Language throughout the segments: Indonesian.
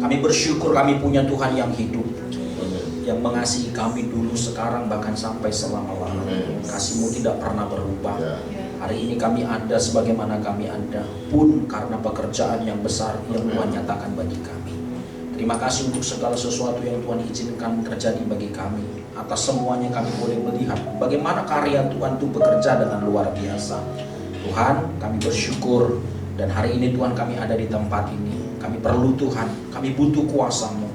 Kami bersyukur kami punya Tuhan yang hidup, yang mengasihi kami dulu, sekarang, bahkan sampai selama-lamanya. Kasih-Mu tidak pernah berubah. Hari ini kami ada sebagaimana kami ada pun karena pekerjaan yang besar yang Tuhan nyatakan bagi kami. Terima kasih untuk segala sesuatu yang Tuhan izinkan terjadi bagi kami. Atas semuanya kami boleh melihat bagaimana karya Tuhan itu bekerja dengan luar biasa. Tuhan, kami bersyukur, dan hari ini Tuhan kami ada di tempat ini. Kami perlu Tuhan, kami butuh kuasa-Mu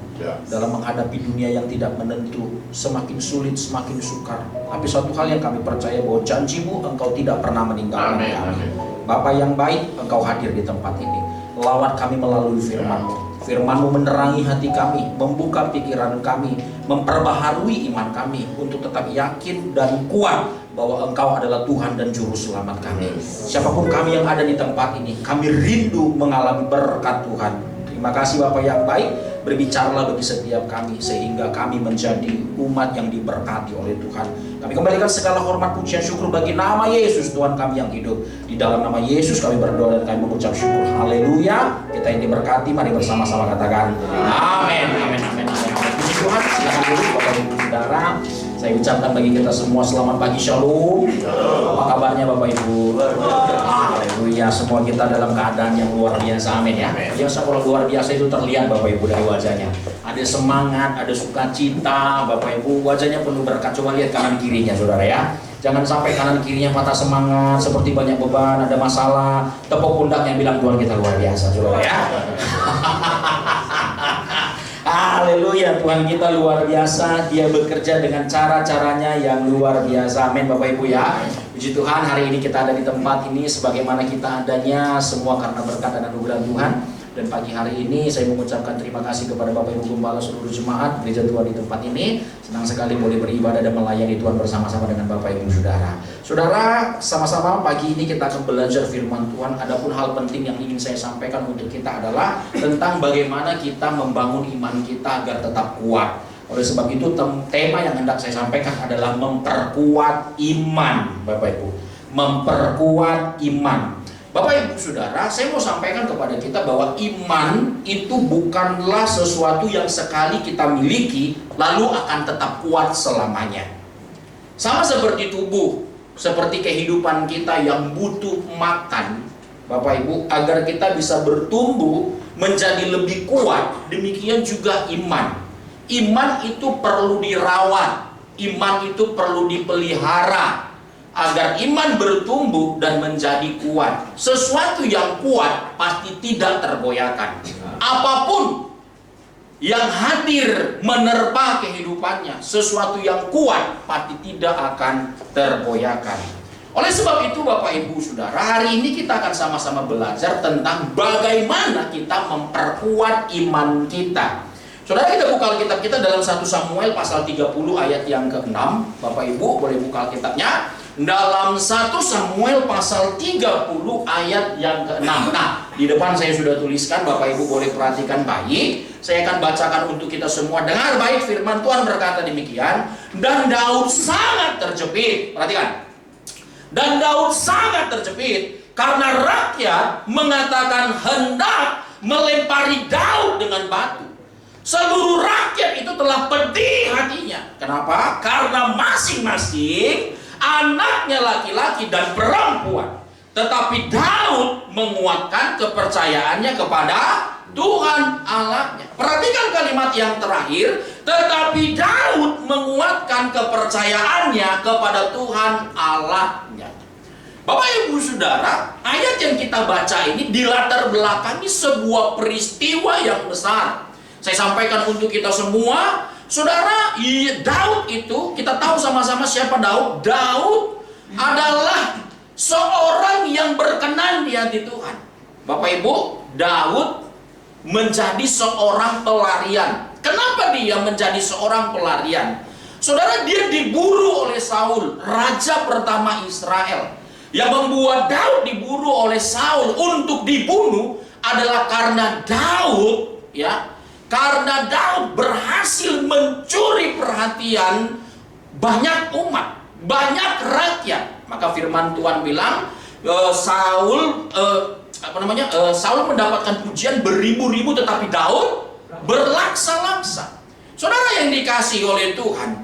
dalam menghadapi dunia yang tidak menentu, semakin sulit, semakin sukar. Tapi satu hal yang kami percaya bahwa janji-Mu, Engkau tidak pernah meninggalkan kami. Bapa yang baik, Engkau hadir di tempat ini. Lawat kami melalui firman-Mu. Firman-Mu menerangi hati kami, membuka pikiran kami, memperbaharui iman kami untuk tetap yakin dan kuat bahwa Engkau adalah Tuhan dan Juru Selamat kami. Siapapun kami yang ada di tempat ini, kami rindu mengalami berkat Tuhan. Terima kasih Bapa yang baik, berbicaralah bagi setiap kami sehingga kami menjadi umat yang diberkati oleh Tuhan. Kami kembalikan segala hormat, pujian, syukur bagi nama Yesus Tuhan kami yang hidup. Di dalam nama Yesus kami berdoa dan kami mengucap syukur. Haleluya. Kita yang diberkati, mari bersama-sama katakan amin. Amin, amin, amin. Puji Tuhan. Silakan dulu Bapak Ibu Saudara. Saya ucapkan bagi kita semua selamat pagi, shalom. Apa kabarnya Bapak Ibu? Haleluya, semua kita dalam keadaan yang luar biasa, amin ya. Biasa kalau luar biasa itu terlihat Bapak Ibu dari wajahnya. Ada semangat, ada sukacita, Bapak Ibu, wajahnya penuh berkat. Coba lihat kanan kirinya Saudara ya. Jangan sampai kanan kirinya patah semangat, seperti banyak beban, ada masalah. Tepuk pundak yang bilang Tuhan kita luar biasa Saudara ya. Haleluya, Tuhan kita luar biasa. Dia bekerja dengan cara-caranya yang luar biasa. Amin Bapak Ibu ya. Puji Tuhan, hari ini kita ada di tempat ini sebagaimana kita adanya, semua karena berkat dan anugerah Tuhan. Dan pagi hari ini saya mengucapkan terima kasih kepada Bapak Ibu Gembala seluruh jemaat gereja Tuhan di tempat ini. Senang sekali boleh beribadah dan melayani Tuhan bersama-sama dengan Bapak Ibu Saudara. Saudara, sama-sama pagi ini kita akan belajar firman Tuhan. Adapun hal penting yang ingin saya sampaikan untuk kita adalah tentang bagaimana kita membangun iman kita agar tetap kuat. Oleh sebab itu tema yang hendak saya sampaikan adalah memperkuat iman, Bapak Ibu. Memperkuat iman. Bapak Ibu Saudara, saya mau sampaikan kepada kita bahwa iman itu bukanlah sesuatu yang sekali kita miliki lalu akan tetap kuat selamanya. Sama seperti tubuh, seperti kehidupan kita yang butuh makan, Bapak Ibu, agar kita bisa bertumbuh menjadi lebih kuat, demikian juga iman. Iman itu perlu dirawat, iman itu perlu dipelihara agar iman bertumbuh dan menjadi kuat. Sesuatu yang kuat pasti tidak tergoyahkan. Apapun yang hadir menerpa kehidupannya, sesuatu yang kuat pasti tidak akan tergoyahkan. Oleh sebab itu Bapak Ibu Saudara, hari ini kita akan sama-sama belajar tentang bagaimana kita memperkuat iman kita. Saudara, kita buka Alkitab kita dalam 1 Samuel pasal 30 ayat yang ke-6. Bapak Ibu boleh buka Alkitabnya. Dalam 1 Samuel pasal 30 ayat yang ke-6. Nah, di depan saya sudah tuliskan, Bapak Ibu boleh perhatikan baik. Saya akan bacakan untuk kita semua. Dengar baik, firman Tuhan berkata demikian. Dan Daud sangat terjepit. Perhatikan. Dan Daud sangat terjepit karena rakyat mengatakan hendak melempari Daud dengan batu. Seluruh rakyat itu telah pedih hatinya. Kenapa? Karena masing-masing anaknya laki-laki dan perempuan. Tetapi Daud menguatkan kepercayaannya kepada Tuhan Allahnya. Perhatikan kalimat yang terakhir. Tetapi Daud menguatkan kepercayaannya kepada Tuhan Allahnya. Bapak Ibu Saudara, ayat yang kita baca ini dilatar belakangi sebuah peristiwa yang besar. Saya sampaikan untuk kita semua. Saudara, Daud itu, kita tahu sama-sama siapa Daud. Daud adalah seorang yang berkenan di hati Tuhan. Bapak Ibu, Daud menjadi seorang pelarian. Kenapa dia menjadi seorang pelarian? Saudara, dia diburu oleh Saul, raja pertama Israel. Yang membuat Daud diburu oleh Saul untuk dibunuh adalah karena Daud, karena Daud berhasil mencuri perhatian banyak umat, banyak rakyat. Maka firman Tuhan bilang, Saul mendapatkan pujian beribu-ribu, tetapi Daud berlaksa-laksa. Saudara yang dikasihi oleh Tuhan,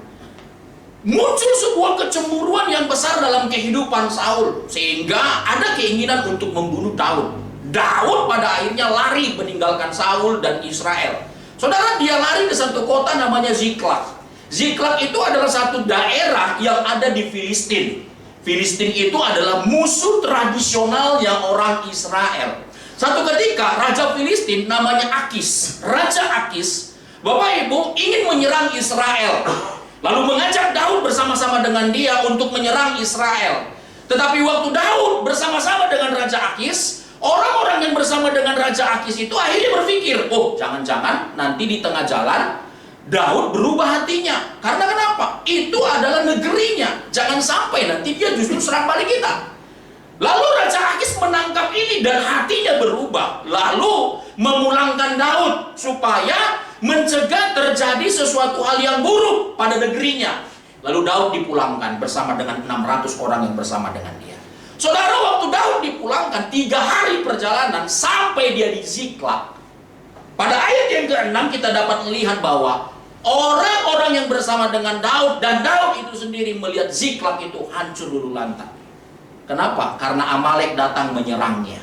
muncul sebuah kecemburuan yang besar dalam kehidupan Saul, sehingga ada keinginan untuk membunuh Daud. Daud pada akhirnya lari meninggalkan Saul dan Israel. Saudara, dia lari ke satu kota namanya Ziklag. Ziklag itu adalah satu daerah yang ada di Filistin. Filistin itu adalah musuh tradisionalnya orang Israel. Satu ketika Raja Filistin namanya Akis, Raja Akis, Bapak Ibu, ingin menyerang Israel, lalu mengajak Daud bersama-sama dengan dia untuk menyerang Israel. Tetapi waktu Daud bersama-sama dengan Raja Akis, orang-orang yang bersama dengan Raja Akis itu akhirnya berpikir, oh jangan-jangan nanti di tengah jalan Daud berubah hatinya. Karena kenapa? Itu adalah negerinya. Jangan sampai nanti dia justru serang balik kita. Lalu Raja Akis menangkap ini dan hatinya berubah. Lalu memulangkan Daud supaya mencegah terjadi sesuatu hal yang buruk pada negerinya. Lalu Daud dipulangkan bersama dengan 600 orang yang bersama dengan dia. Saudara, waktu Daud dipulangkan 3 hari perjalanan sampai dia di Ziklag. Pada ayat yang ke-6 kita dapat melihat bahwa orang-orang yang bersama dengan Daud dan Daud itu sendiri melihat Ziklag itu hancur luluh lantak. Kenapa? Karena Amalek datang menyerangnya.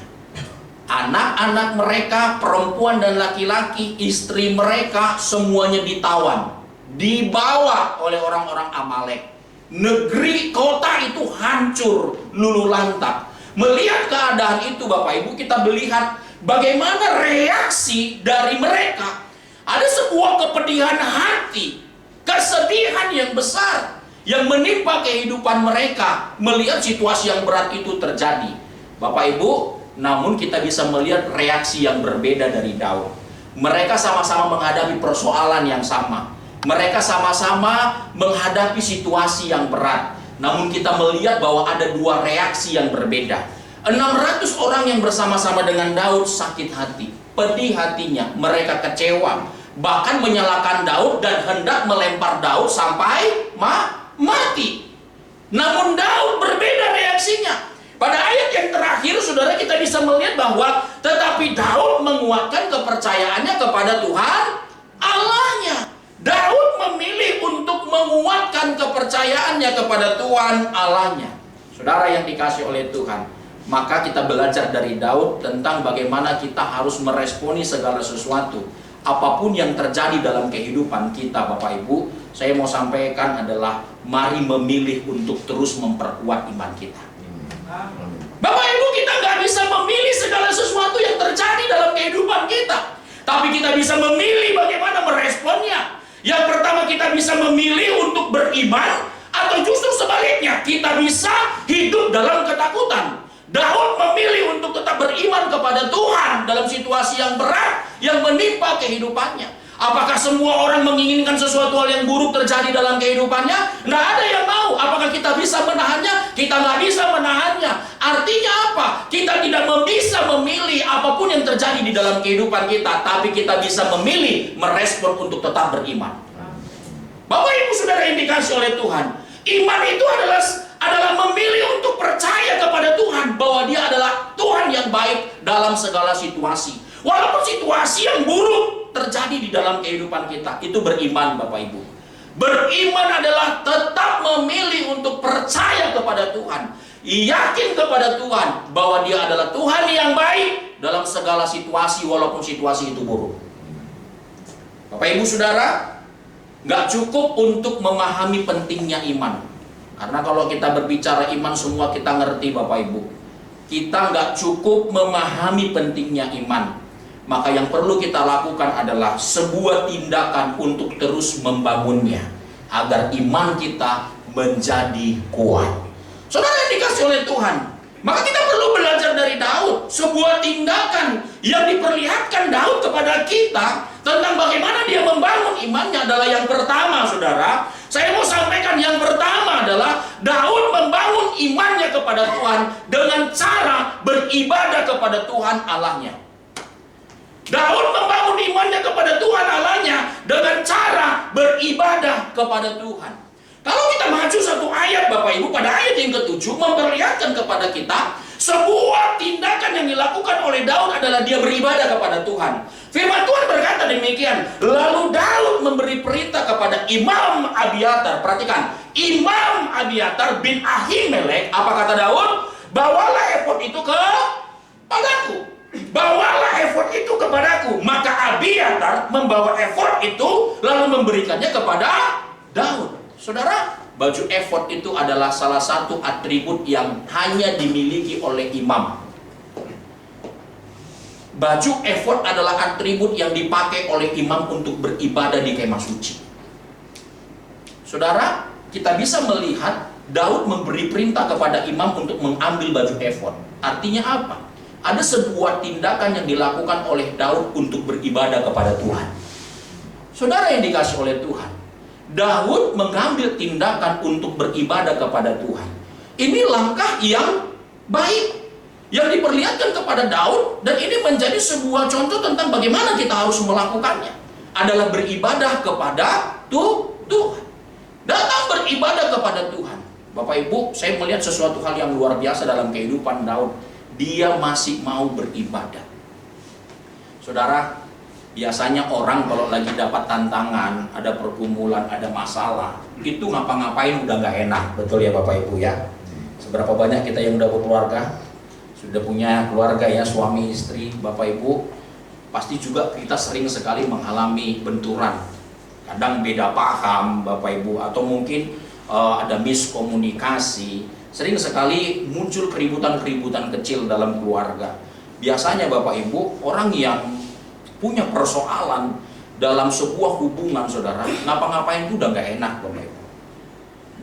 Anak-anak mereka, perempuan dan laki-laki, istri mereka semuanya ditawan, dibawa oleh orang-orang Amalek. Negeri kota itu hancur luluh lantak. Melihat keadaan itu Bapak Ibu, kita melihat bagaimana reaksi dari mereka. Ada sebuah kepedihan hati, kesedihan yang besar yang menimpa kehidupan mereka melihat situasi yang berat itu terjadi. Bapak Ibu, namun kita bisa melihat reaksi yang berbeda dari Daud. Mereka sama-sama menghadapi persoalan yang sama. Mereka sama-sama menghadapi situasi yang berat. Namun kita melihat bahwa ada 2 reaksi yang berbeda. 600 orang yang bersama-sama dengan Daud sakit hati, pedih hatinya, mereka kecewa, bahkan menyalahkan Daud dan hendak melempar Daud sampai mati. Namun Daud berbeda reaksinya. Pada ayat yang terakhir, saudara, kita bisa melihat bahwa tetapi Daud menguatkan kepercayaannya kepada Tuhan Allahnya. Daud memilih untuk menguatkan kepercayaannya kepada Tuhan Allahnya. Saudara yang dikasih oleh Tuhan, maka kita belajar dari Daud tentang bagaimana kita harus meresponi segala sesuatu. Apapun yang terjadi dalam kehidupan kita, Bapak Ibu, saya mau sampaikan adalah mari memilih untuk terus memperkuat iman kita. Bapak Ibu, kita nggak bisa memilih segala sesuatu yang terjadi dalam kehidupan kita, tapi kita bisa memilih bagaimana meresponnya. Yang pertama, kita bisa memilih untuk beriman, atau justru sebaliknya, kita bisa hidup dalam ketakutan. Daud memilih untuk tetap beriman kepada Tuhan dalam situasi yang berat yang menimpa kehidupannya. Apakah semua orang menginginkan sesuatu hal yang buruk terjadi dalam kehidupannya? Nggak ada yang mau. Apakah kita bisa menahannya? Kita nggak bisa menahannya. Artinya apa? Kita tidak bisa memilih apapun yang terjadi di dalam kehidupan kita, tapi kita bisa memilih merespon untuk tetap beriman. Bapak Ibu Saudara yang dikasihi oleh Tuhan, iman itu adalah memilih untuk percaya kepada Tuhan bahwa Dia adalah Tuhan yang baik dalam segala situasi. Walaupun situasi yang buruk terjadi di dalam kehidupan kita, itu beriman Bapak Ibu. Beriman adalah tetap memilih untuk percaya kepada Tuhan, yakin kepada Tuhan bahwa Dia adalah Tuhan yang baik dalam segala situasi walaupun situasi itu buruk. Bapak Ibu Saudara, nggak cukup untuk memahami pentingnya iman. Karena kalau kita berbicara iman, semua kita ngerti Bapak Ibu. Kita nggak cukup memahami pentingnya iman. Maka yang perlu kita lakukan adalah sebuah tindakan untuk terus membangunnya, agar iman kita menjadi kuat. Saudara yang dikasih oleh Tuhan, maka kita perlu belajar dari Daud. Sebuah tindakan yang diperlihatkan Daud kepada kita tentang bagaimana dia membangun imannya adalah yang pertama, saudara. Saya mau sampaikan yang pertama adalah Daud membangun imannya kepada Tuhan dengan cara beribadah kepada Tuhan Allahnya. Daud membangun imannya kepada Tuhan Allahnya dengan cara beribadah kepada Tuhan. Kalau kita maju satu ayat Bapak Ibu, pada ayat yang ke-7 memperlihatkan kepada kita Sebuah tindakan yang dilakukan oleh Daud adalah dia beribadah kepada Tuhan. Firman Tuhan berkata demikian. Lalu Daud memberi perintah kepada Imam Abiatar. Perhatikan, Imam Abiatar bin Ahimelek. Apa kata Daud? Bawalah efod itu kepadaku. Bawalah efod itu kepadaku. Maka Abiatar membawa efod itu lalu memberikannya kepada Daud. Saudara, baju efod itu adalah salah satu atribut yang hanya dimiliki oleh imam. Baju efod adalah atribut yang dipakai oleh imam untuk beribadah di kemah suci. Saudara, kita bisa melihat Daud memberi perintah kepada imam untuk mengambil baju efod. Artinya apa? Ada sebuah tindakan yang dilakukan oleh Daud untuk beribadah kepada Tuhan. Saudara yang dikasih oleh Tuhan, Daud mengambil tindakan untuk beribadah kepada Tuhan. Ini langkah yang baik yang diperlihatkan kepada Daud, dan ini menjadi sebuah contoh tentang bagaimana kita harus melakukannya. Adalah beribadah kepada Tuhan. Datang beribadah kepada Tuhan. Bapak Ibu, saya melihat sesuatu hal yang luar biasa dalam kehidupan Daud. Dia masih mau beribadah. Saudara, biasanya orang kalau lagi dapat tantangan, ada pergumulan, ada masalah, itu ngapa-ngapain udah nggak enak. Betul ya Bapak Ibu ya? Seberapa banyak kita yang udah berkeluarga, sudah punya keluarga ya, suami, istri, Bapak Ibu, pasti juga kita sering sekali mengalami benturan. Kadang beda paham Bapak Ibu, atau mungkin ada miskomunikasi. Sering sekali muncul keributan-keributan kecil dalam keluarga. Biasanya Bapak Ibu, orang yang punya persoalan dalam sebuah hubungan, saudara, ngapa-ngapain itu udah nggak enak Bapak Ibu,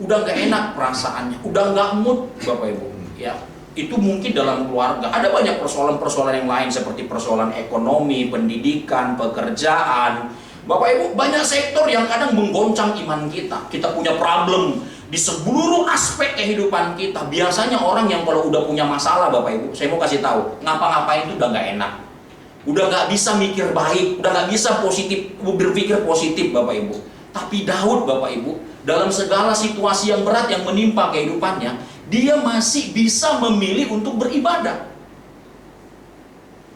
udah nggak enak perasaannya, udah nggak mood Bapak Ibu ya. Itu mungkin dalam keluarga ada banyak persoalan-persoalan yang lain, seperti persoalan ekonomi, pendidikan, pekerjaan. Bapak Ibu, banyak sektor yang kadang menggoncang iman kita. Kita punya problem di seluruh aspek kehidupan kita. Biasanya orang yang kalau udah punya masalah Bapak Ibu, saya mau kasih tahu, ngapa-ngapain itu udah nggak enak, udah nggak bisa mikir baik, udah nggak bisa berpikir positif Bapak Ibu. Tapi Daud Bapak Ibu, dalam segala situasi yang berat yang menimpa kehidupannya, dia masih bisa memilih untuk beribadah.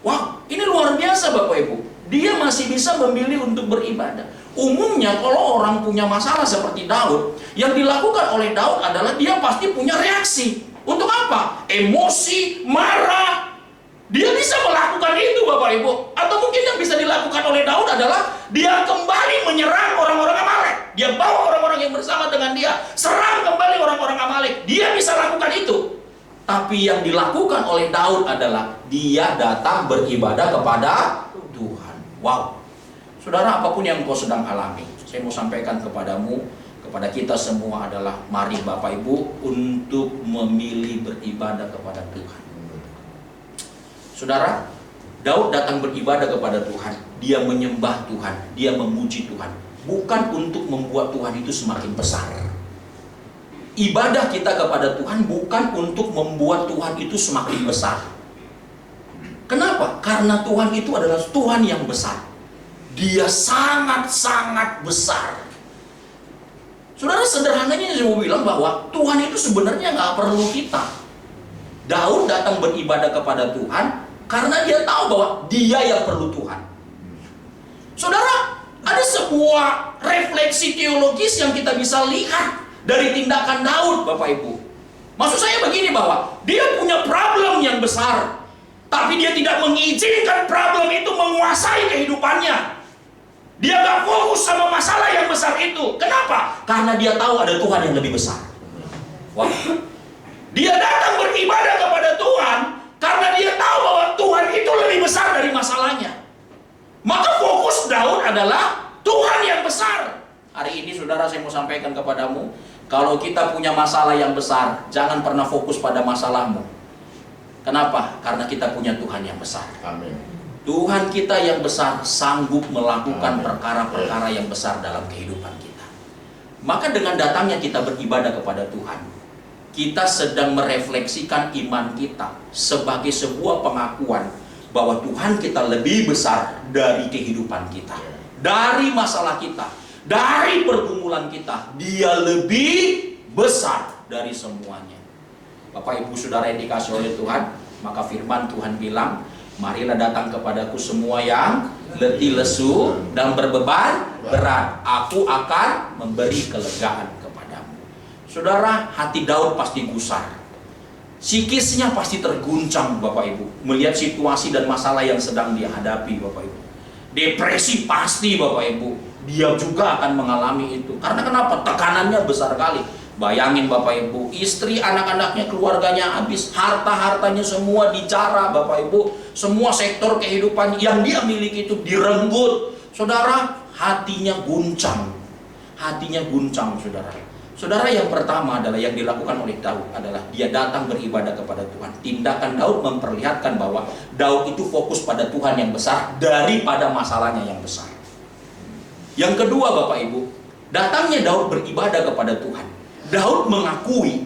Wah, ini luar biasa Bapak Ibu. Dia masih bisa memilih untuk beribadah. Umumnya kalau orang punya masalah seperti Daud, yang dilakukan oleh Daud adalah dia pasti punya reaksi. Untuk apa? Emosi, marah. Dia bisa melakukan itu Bapak Ibu. Atau mungkin yang bisa dilakukan oleh Daud adalah dia kembali menyerang orang-orang Amalek. Dia bawa orang-orang yang bersama dengan dia, serang kembali orang-orang Amalek. Dia bisa lakukan itu. Tapi yang dilakukan oleh Daud adalah dia datang beribadah kepada Tuhan. Wow. Saudara, apapun yang kau sedang alami, saya mau sampaikan kepadamu, kepada kita semua adalah mari Bapak Ibu untuk memilih beribadah kepada Tuhan. Saudara, Daud datang beribadah kepada Tuhan. Dia menyembah Tuhan, dia memuji Tuhan, bukan untuk membuat Tuhan itu semakin besar. Ibadah kita kepada Tuhan bukan untuk membuat Tuhan itu semakin besar. Kenapa? Karena Tuhan itu adalah Tuhan yang besar. Dia sangat-sangat besar. Saudara, sederhananya saya mau bilang bahwa Tuhan itu sebenarnya nggak perlu kita. Daud datang beribadah kepada Tuhan karena dia tahu bahwa dia yang perlu Tuhan. Saudara, ada sebuah refleksi teologis yang kita bisa lihat dari tindakan Daud, Bapak Ibu. Maksud saya begini, bahwa dia punya problem yang besar, tapi dia tidak mengizinkan problem itu menguasai kehidupannya. Dia gak fokus sama masalah yang besar itu. Kenapa? Karena dia tahu ada Tuhan yang lebih besar. Wah. Dia datang beribadah kepada Tuhan karena dia tahu bahwa Tuhan itu lebih besar dari masalahnya. Maka fokus Daud adalah Tuhan yang besar. Hari ini saudara, saya mau sampaikan kepadamu, kalau kita punya masalah yang besar, jangan pernah fokus pada masalahmu. Kenapa? Karena kita punya Tuhan yang besar. Amin. Tuhan kita yang besar sanggup melakukan perkara-perkara yang besar dalam kehidupan kita. Maka dengan datangnya kita beribadah kepada Tuhan, kita sedang merefleksikan iman kita sebagai sebuah pengakuan bahwa Tuhan kita lebih besar dari kehidupan kita, dari masalah kita, dari pergumulan kita. Dia lebih besar dari semuanya. Bapak Ibu Saudara yang dikasih oleh Tuhan, maka firman Tuhan bilang, marilah datang kepadaku semua yang letih lesu dan berbeban berat, aku akan memberi kelegaan kepadamu. Saudara, hati Daud pasti gusar, psikisnya pasti terguncang Bapak Ibu, melihat situasi dan masalah yang sedang dia hadapi Bapak Ibu. Depresi pasti Bapak Ibu, dia juga akan mengalami itu. Karena kenapa? Tekanannya besar kali. Bayangin Bapak Ibu, istri, anak-anaknya, keluarganya habis, harta-hartanya semua dicara Bapak Ibu, semua sektor kehidupan yang dia miliki itu direnggut. Saudara, hatinya guncang. Hatinya guncang, saudara. Saudara, yang pertama adalah yang dilakukan oleh Daud adalah dia datang beribadah kepada Tuhan. Tindakan Daud memperlihatkan bahwa Daud itu fokus pada Tuhan yang besar daripada masalahnya yang besar. Yang kedua Bapak Ibu, datangnya Daud beribadah kepada Tuhan. Daud mengakui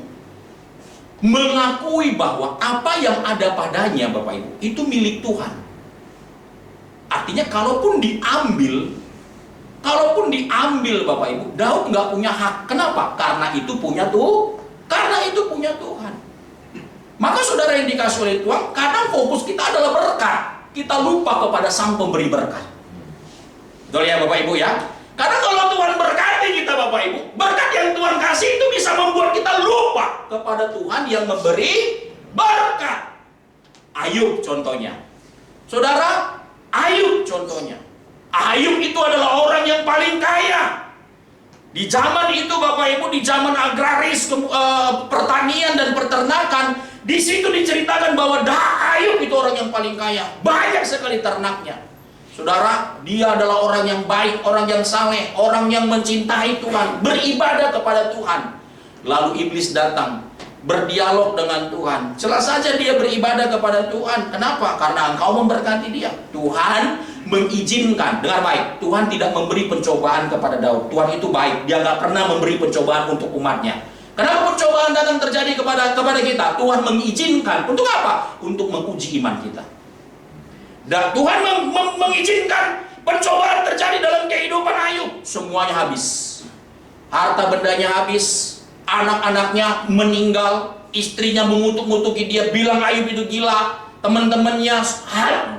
bahwa apa yang ada padanya Bapak Ibu itu milik Tuhan. Artinya kalaupun diambil Bapak Ibu, Daud nggak punya hak. Kenapa? Karena itu punya Tuhan. Maka saudara yang dikasih oleh Tuhan, kadang fokus kita adalah berkat, kita lupa kepada Sang Pemberi berkat. Betul ya Bapak Ibu ya? Karena kalau Tuhan berkati kita Bapak Ibu, berkat yang Tuhan kasih itu bisa membuat kita lupa kepada Tuhan yang memberi berkat. Ayub contohnya. Saudara, Ayub contohnya. Ayub itu adalah orang yang paling kaya. Di zaman itu Bapak Ibu, di zaman agraris, pertanian dan peternakan, di situ diceritakan bahwa Ayub itu orang yang paling kaya. Banyak sekali ternaknya. Saudara, dia adalah orang yang baik, orang yang saleh, orang yang mencintai Tuhan, beribadah kepada Tuhan. Lalu iblis datang, berdialog dengan Tuhan. Jelas saja dia beribadah kepada Tuhan. Kenapa? Karena engkau memberkati dia. Tuhan mengizinkan, dengar baik, Tuhan tidak memberi pencobaan kepada Daud. Tuhan itu baik, dia nggak pernah memberi pencobaan untuk umatnya. Kenapa pencobaan datang terjadi kepada kita? Tuhan mengizinkan. Untuk apa? Untuk menguji iman kita. Dan Tuhan mengizinkan pencobaan terjadi dalam kehidupan Ayub. Semuanya habis. Harta bendanya habis. Anak-anaknya meninggal. Istrinya mengutuk-ngutuki dia, bilang Ayub itu gila. Teman-temannya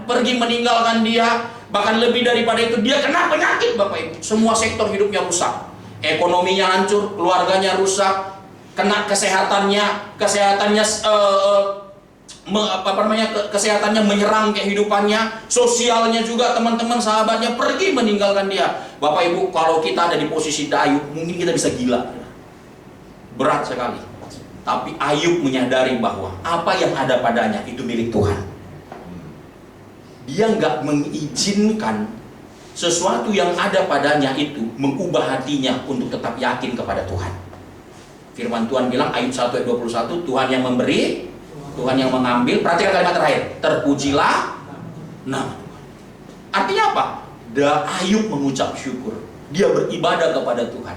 pergi meninggalkan dia. Bahkan lebih daripada itu, dia kena penyakit Bapak Ibu. Semua sektor hidupnya rusak. Ekonominya hancur, keluarganya rusak. Kena kesehatannya kesehatannya menyerang kehidupannya, sosialnya juga, teman-teman, sahabatnya pergi meninggalkan dia. Bapak Ibu, kalau kita ada di posisi Ayub, mungkin kita bisa gila. Berat sekali. Tapi Ayub menyadari bahwa apa yang ada padanya itu milik Tuhan. Dia nggak mengizinkan sesuatu yang ada padanya itu mengubah hatinya untuk tetap yakin kepada Tuhan. Firman Tuhan bilang, Ayub 1 ayat 21, Tuhan yang memberi, Tuhan yang mengambil. Perhatikan kalimat terakhir, terpujilah nama Tuhan. Artinya apa? Ayub mengucap syukur. Dia beribadah kepada Tuhan.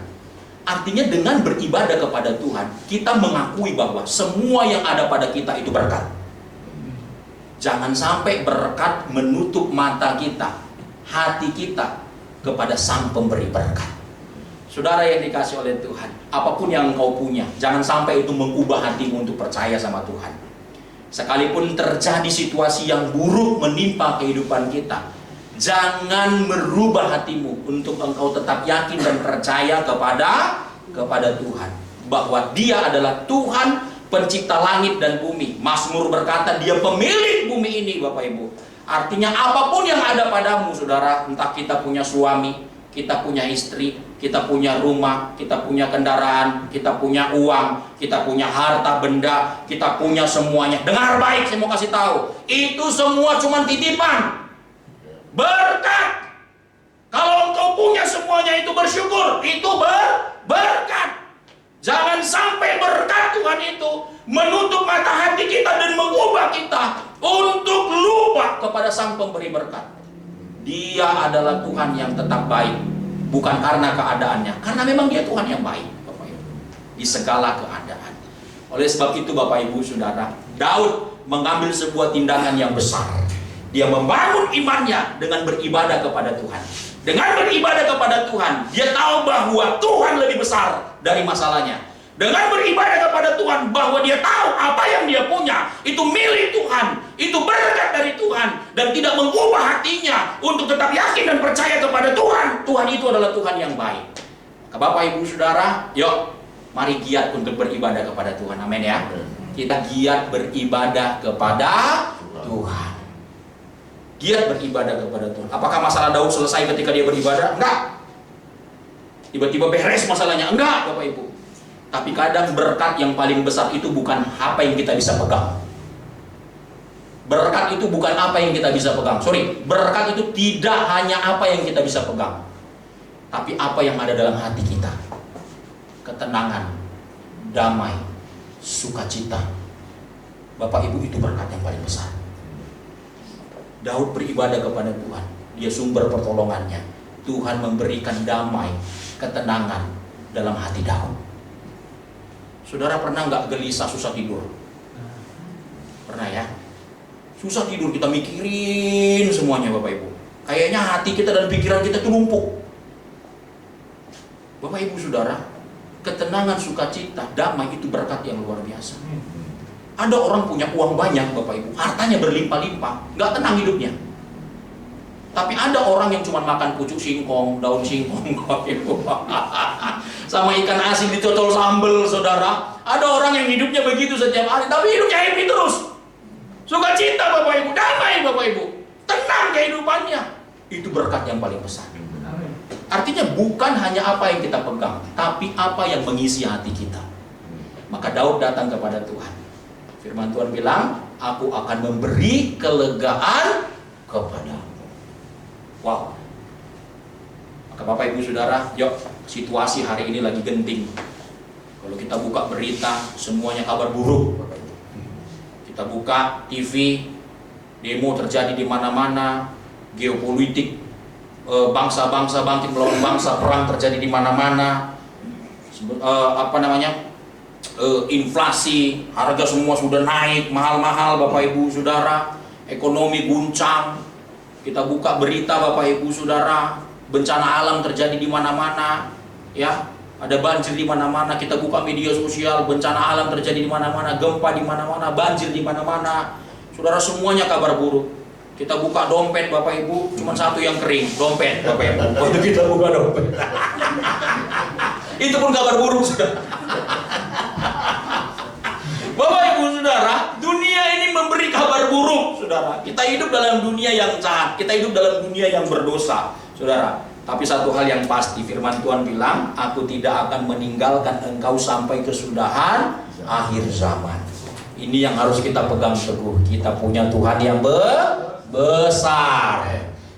Artinya dengan beribadah kepada Tuhan, kita mengakui bahwa semua yang ada pada kita itu berkat. Jangan sampai berkat menutup mata kita, hati kita kepada Sang Pemberi berkat. Saudara yang dikasih oleh Tuhan, apapun yang engkau punya, jangan sampai itu mengubah hatimu untuk percaya sama Tuhan. Sekalipun terjadi situasi yang buruk menimpa kehidupan kita, jangan merubah hatimu untuk engkau tetap yakin dan percaya kepada Tuhan, bahwa Dia adalah Tuhan pencipta langit dan bumi. Mazmur berkata Dia pemilik bumi ini Bapak Ibu. Artinya apapun yang ada padamu saudara, entah kita punya suami, kita punya istri, kita punya rumah, kita punya kendaraan, kita punya uang, kita punya harta benda, kita punya semuanya. Dengar baik, saya mau kasih tahu, itu semua cuma titipan, berkat. Kalau engkau punya semuanya itu bersyukur, itu berkat. Jangan sampai berkat Tuhan itu menutup mata hati kita dan mengubah kita untuk lupa kepada Sang Pemberi berkat. Dia adalah Tuhan yang tetap baik, bukan karena keadaannya, karena memang Dia Tuhan yang baik Bapak Ibu, di segala keadaan. Oleh sebab itu Bapak Ibu Saudara, Daud mengambil sebuah tindakan yang besar. Dia membangun imannya dengan beribadah kepada Tuhan. Dengan beribadah kepada Tuhan, dia tahu bahwa Tuhan lebih besar dari masalahnya. Dengan beribadah kepada Tuhan, bahwa dia tahu apa yang dia punya itu milik Tuhan, itu berkat dari Tuhan, dan tidak mengubah hatinya untuk tetap yakin dan percaya kepada Tuhan. Tuhan itu adalah Tuhan yang baik. Maka Bapak Ibu Saudara, yuk mari giat untuk beribadah kepada Tuhan. Amin ya. Kita giat beribadah kepada Tuhan. Giat beribadah kepada Tuhan. Apakah masalah Daud selesai ketika dia beribadah? Enggak. Tiba-tiba beres masalahnya? Enggak, Bapak Ibu. Tapi kadang berkat yang paling besar itu bukan apa yang kita bisa pegang. Berkat itu bukan apa yang kita bisa pegang. Berkat itu tidak hanya apa yang kita bisa pegang, tapi apa yang ada dalam hati kita. Ketenangan, damai, sukacita. Bapak Ibu, itu berkat yang paling besar. Daud beribadah kepada Tuhan. Dia sumber pertolongannya. Tuhan memberikan damai, ketenangan dalam hati Daud. Saudara pernah nggak gelisah, susah tidur? Pernah ya? Susah tidur, kita mikirin semuanya Bapak Ibu. Kayaknya hati kita dan pikiran kita tuh numpuk. Bapak Ibu Saudara, ketenangan, sukacita, damai itu berkat yang luar biasa. Ada orang punya uang banyak Bapak Ibu, hartanya berlimpah-limpah, nggak tenang hidupnya. Tapi ada orang yang cuma makan pucuk singkong, daun singkong, Bapak Ibu, sama ikan asin dicocol sambal, saudara. Ada orang yang hidupnya begitu setiap hari, tapi hidupnya happy terus. Sukacita Bapak Ibu, damai Bapak Ibu, tenang kehidupannya. Itu berkat yang paling besar. Artinya bukan hanya apa yang kita pegang, tapi apa yang mengisi hati kita. Maka Daud datang kepada Tuhan. Firman Tuhan bilang, aku akan memberi kelegaan kepadamu. Wow. Maka Bapak Ibu Saudara, yuk, situasi hari ini lagi genting. Kalau kita buka berita, semuanya kabar buruk. Kita buka TV, demo terjadi di mana-mana, geopolitik, bangsa-bangsa bangkit melawan bangsa, perang terjadi di mana-mana. Inflasi, harga semua sudah naik, mahal-mahal Bapak Ibu Saudara, ekonomi guncang. Kita buka berita Bapak Ibu Saudara, bencana alam terjadi di mana-mana, ya, ada banjir di mana-mana. Kita buka media sosial, bencana alam terjadi di mana-mana, gempa di mana-mana, banjir di mana-mana. Saudara, semuanya kabar buruk. Kita buka dompet Bapak Ibu, cuma satu yang kering, dompet Bapak Ibu. Waktu kita buka dompet, itu pun kabar buruk sudah. Bapak Ibu Saudara, dunia ini memberi kabar buruk, Saudara. Kita hidup dalam dunia yang jahat, kita hidup dalam dunia yang berdosa, Saudara. Tapi satu hal yang pasti, firman Tuhan bilang, aku tidak akan meninggalkan engkau sampai kesudahan akhir zaman. Ini yang harus kita pegang teguh. Kita punya Tuhan yang besar.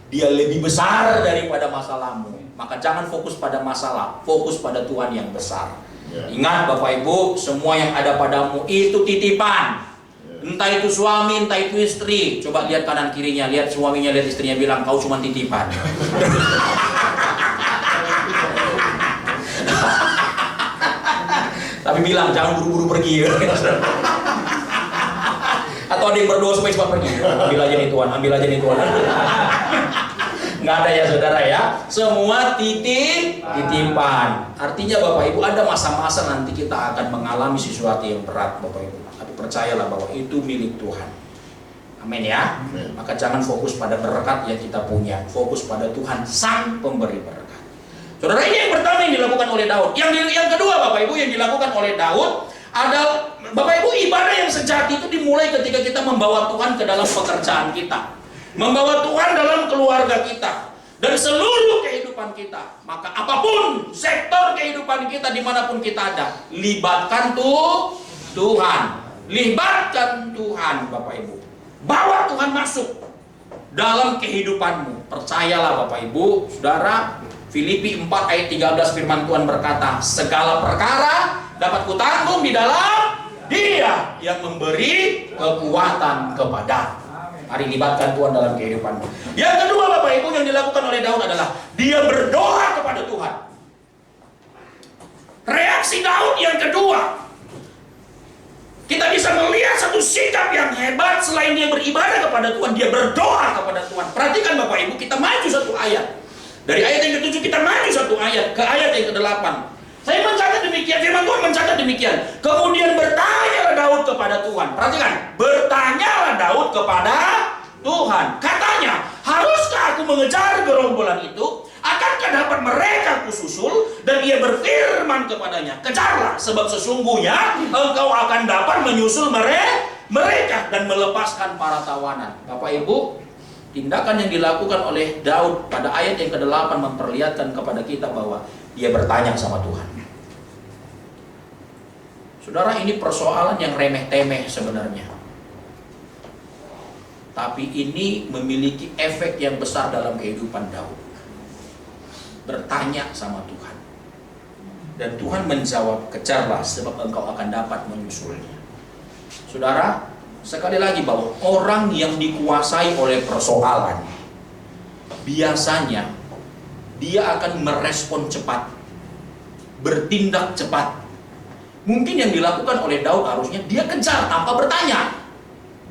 Dia lebih besar daripada masalahmu. Maka jangan fokus pada masalah, fokus pada Tuhan yang besar. Ingat Bapak Ibu, semua yang ada padamu itu titipan. Entah itu suami, entah itu istri. Coba lihat kanan kirinya, lihat suaminya, lihat istrinya, bilang kau cuma titipan. Tapi bilang jangan buru-buru pergi. Atau ada yang berdoa supaya cepat pergi. Ambil aja nih Tuhan, ambil aja nih Tuhan. Nggak ada ya saudara ya. Semua titipan. Artinya Bapak Ibu, ada masa-masa nanti kita akan mengalami sesuatu yang berat Bapak Ibu. Tapi percayalah bahwa itu milik Tuhan. Amin ya. Maka jangan fokus pada berkat yang kita punya, fokus pada Tuhan sang pemberi berkat. Saudara, ini yang pertama yang dilakukan oleh Daud. Yang kedua Bapak Ibu yang dilakukan oleh Daud adalah, Bapak Ibu, ibadah yang sejati itu dimulai ketika kita membawa Tuhan ke dalam pekerjaan kita, membawa Tuhan dalam keluarga kita, dan seluruh kehidupan kita. Maka apapun sektor kehidupan kita, dimanapun kita ada, libatkan Tuhan. Libatkan Tuhan Bapak Ibu. Bawa Tuhan masuk dalam kehidupanmu. Percayalah Bapak Ibu Saudara, Filipi 4 ayat 13 firman Tuhan berkata, segala perkara dapat kutanggung di dalam Dia yang memberi kekuatan kepada. Mari libatkan Tuhan dalam kehidupanmu. Yang kedua Bapak Ibu yang dilakukan oleh Daud adalah dia berdoa kepada Tuhan. Reaksi Daud yang kedua, kita bisa melihat satu sikap yang hebat. Selain dia beribadah kepada Tuhan, dia berdoa kepada Tuhan. Perhatikan Bapak Ibu, kita maju satu ayat. Dari ayat yang ke-7 kita maju satu ayat ke ayat yang ke-8. Saya mencatat demikian, firman Tuhan mencatat demikian. Kemudian bertanyalah Daud kepada Tuhan. Perhatikan, bertanyalah Daud kepada Tuhan. Katanya, haruskah aku mengejar gerombolan itu? Akankah dapat mereka kususul? Dan ia berfirman kepadanya, kejarlah, sebab sesungguhnya engkau akan dapat menyusul mereka dan melepaskan para tawanan. Bapak Ibu, tindakan yang dilakukan oleh Daud pada ayat yang ke-8 memperlihatkan kepada kita bahwa dia bertanya sama Tuhan. Saudara, ini persoalan yang remeh-temeh sebenarnya. Tapi ini memiliki efek yang besar dalam kehidupan Daud. Bertanya sama Tuhan. Dan Tuhan menjawab, kejarlah sebab engkau akan dapat menyusulnya. Saudara, sekali lagi bahwa orang yang dikuasai oleh persoalan, biasanya dia akan merespon cepat, bertindak cepat. Mungkin yang dilakukan oleh Daud harusnya dia kejar tanpa bertanya.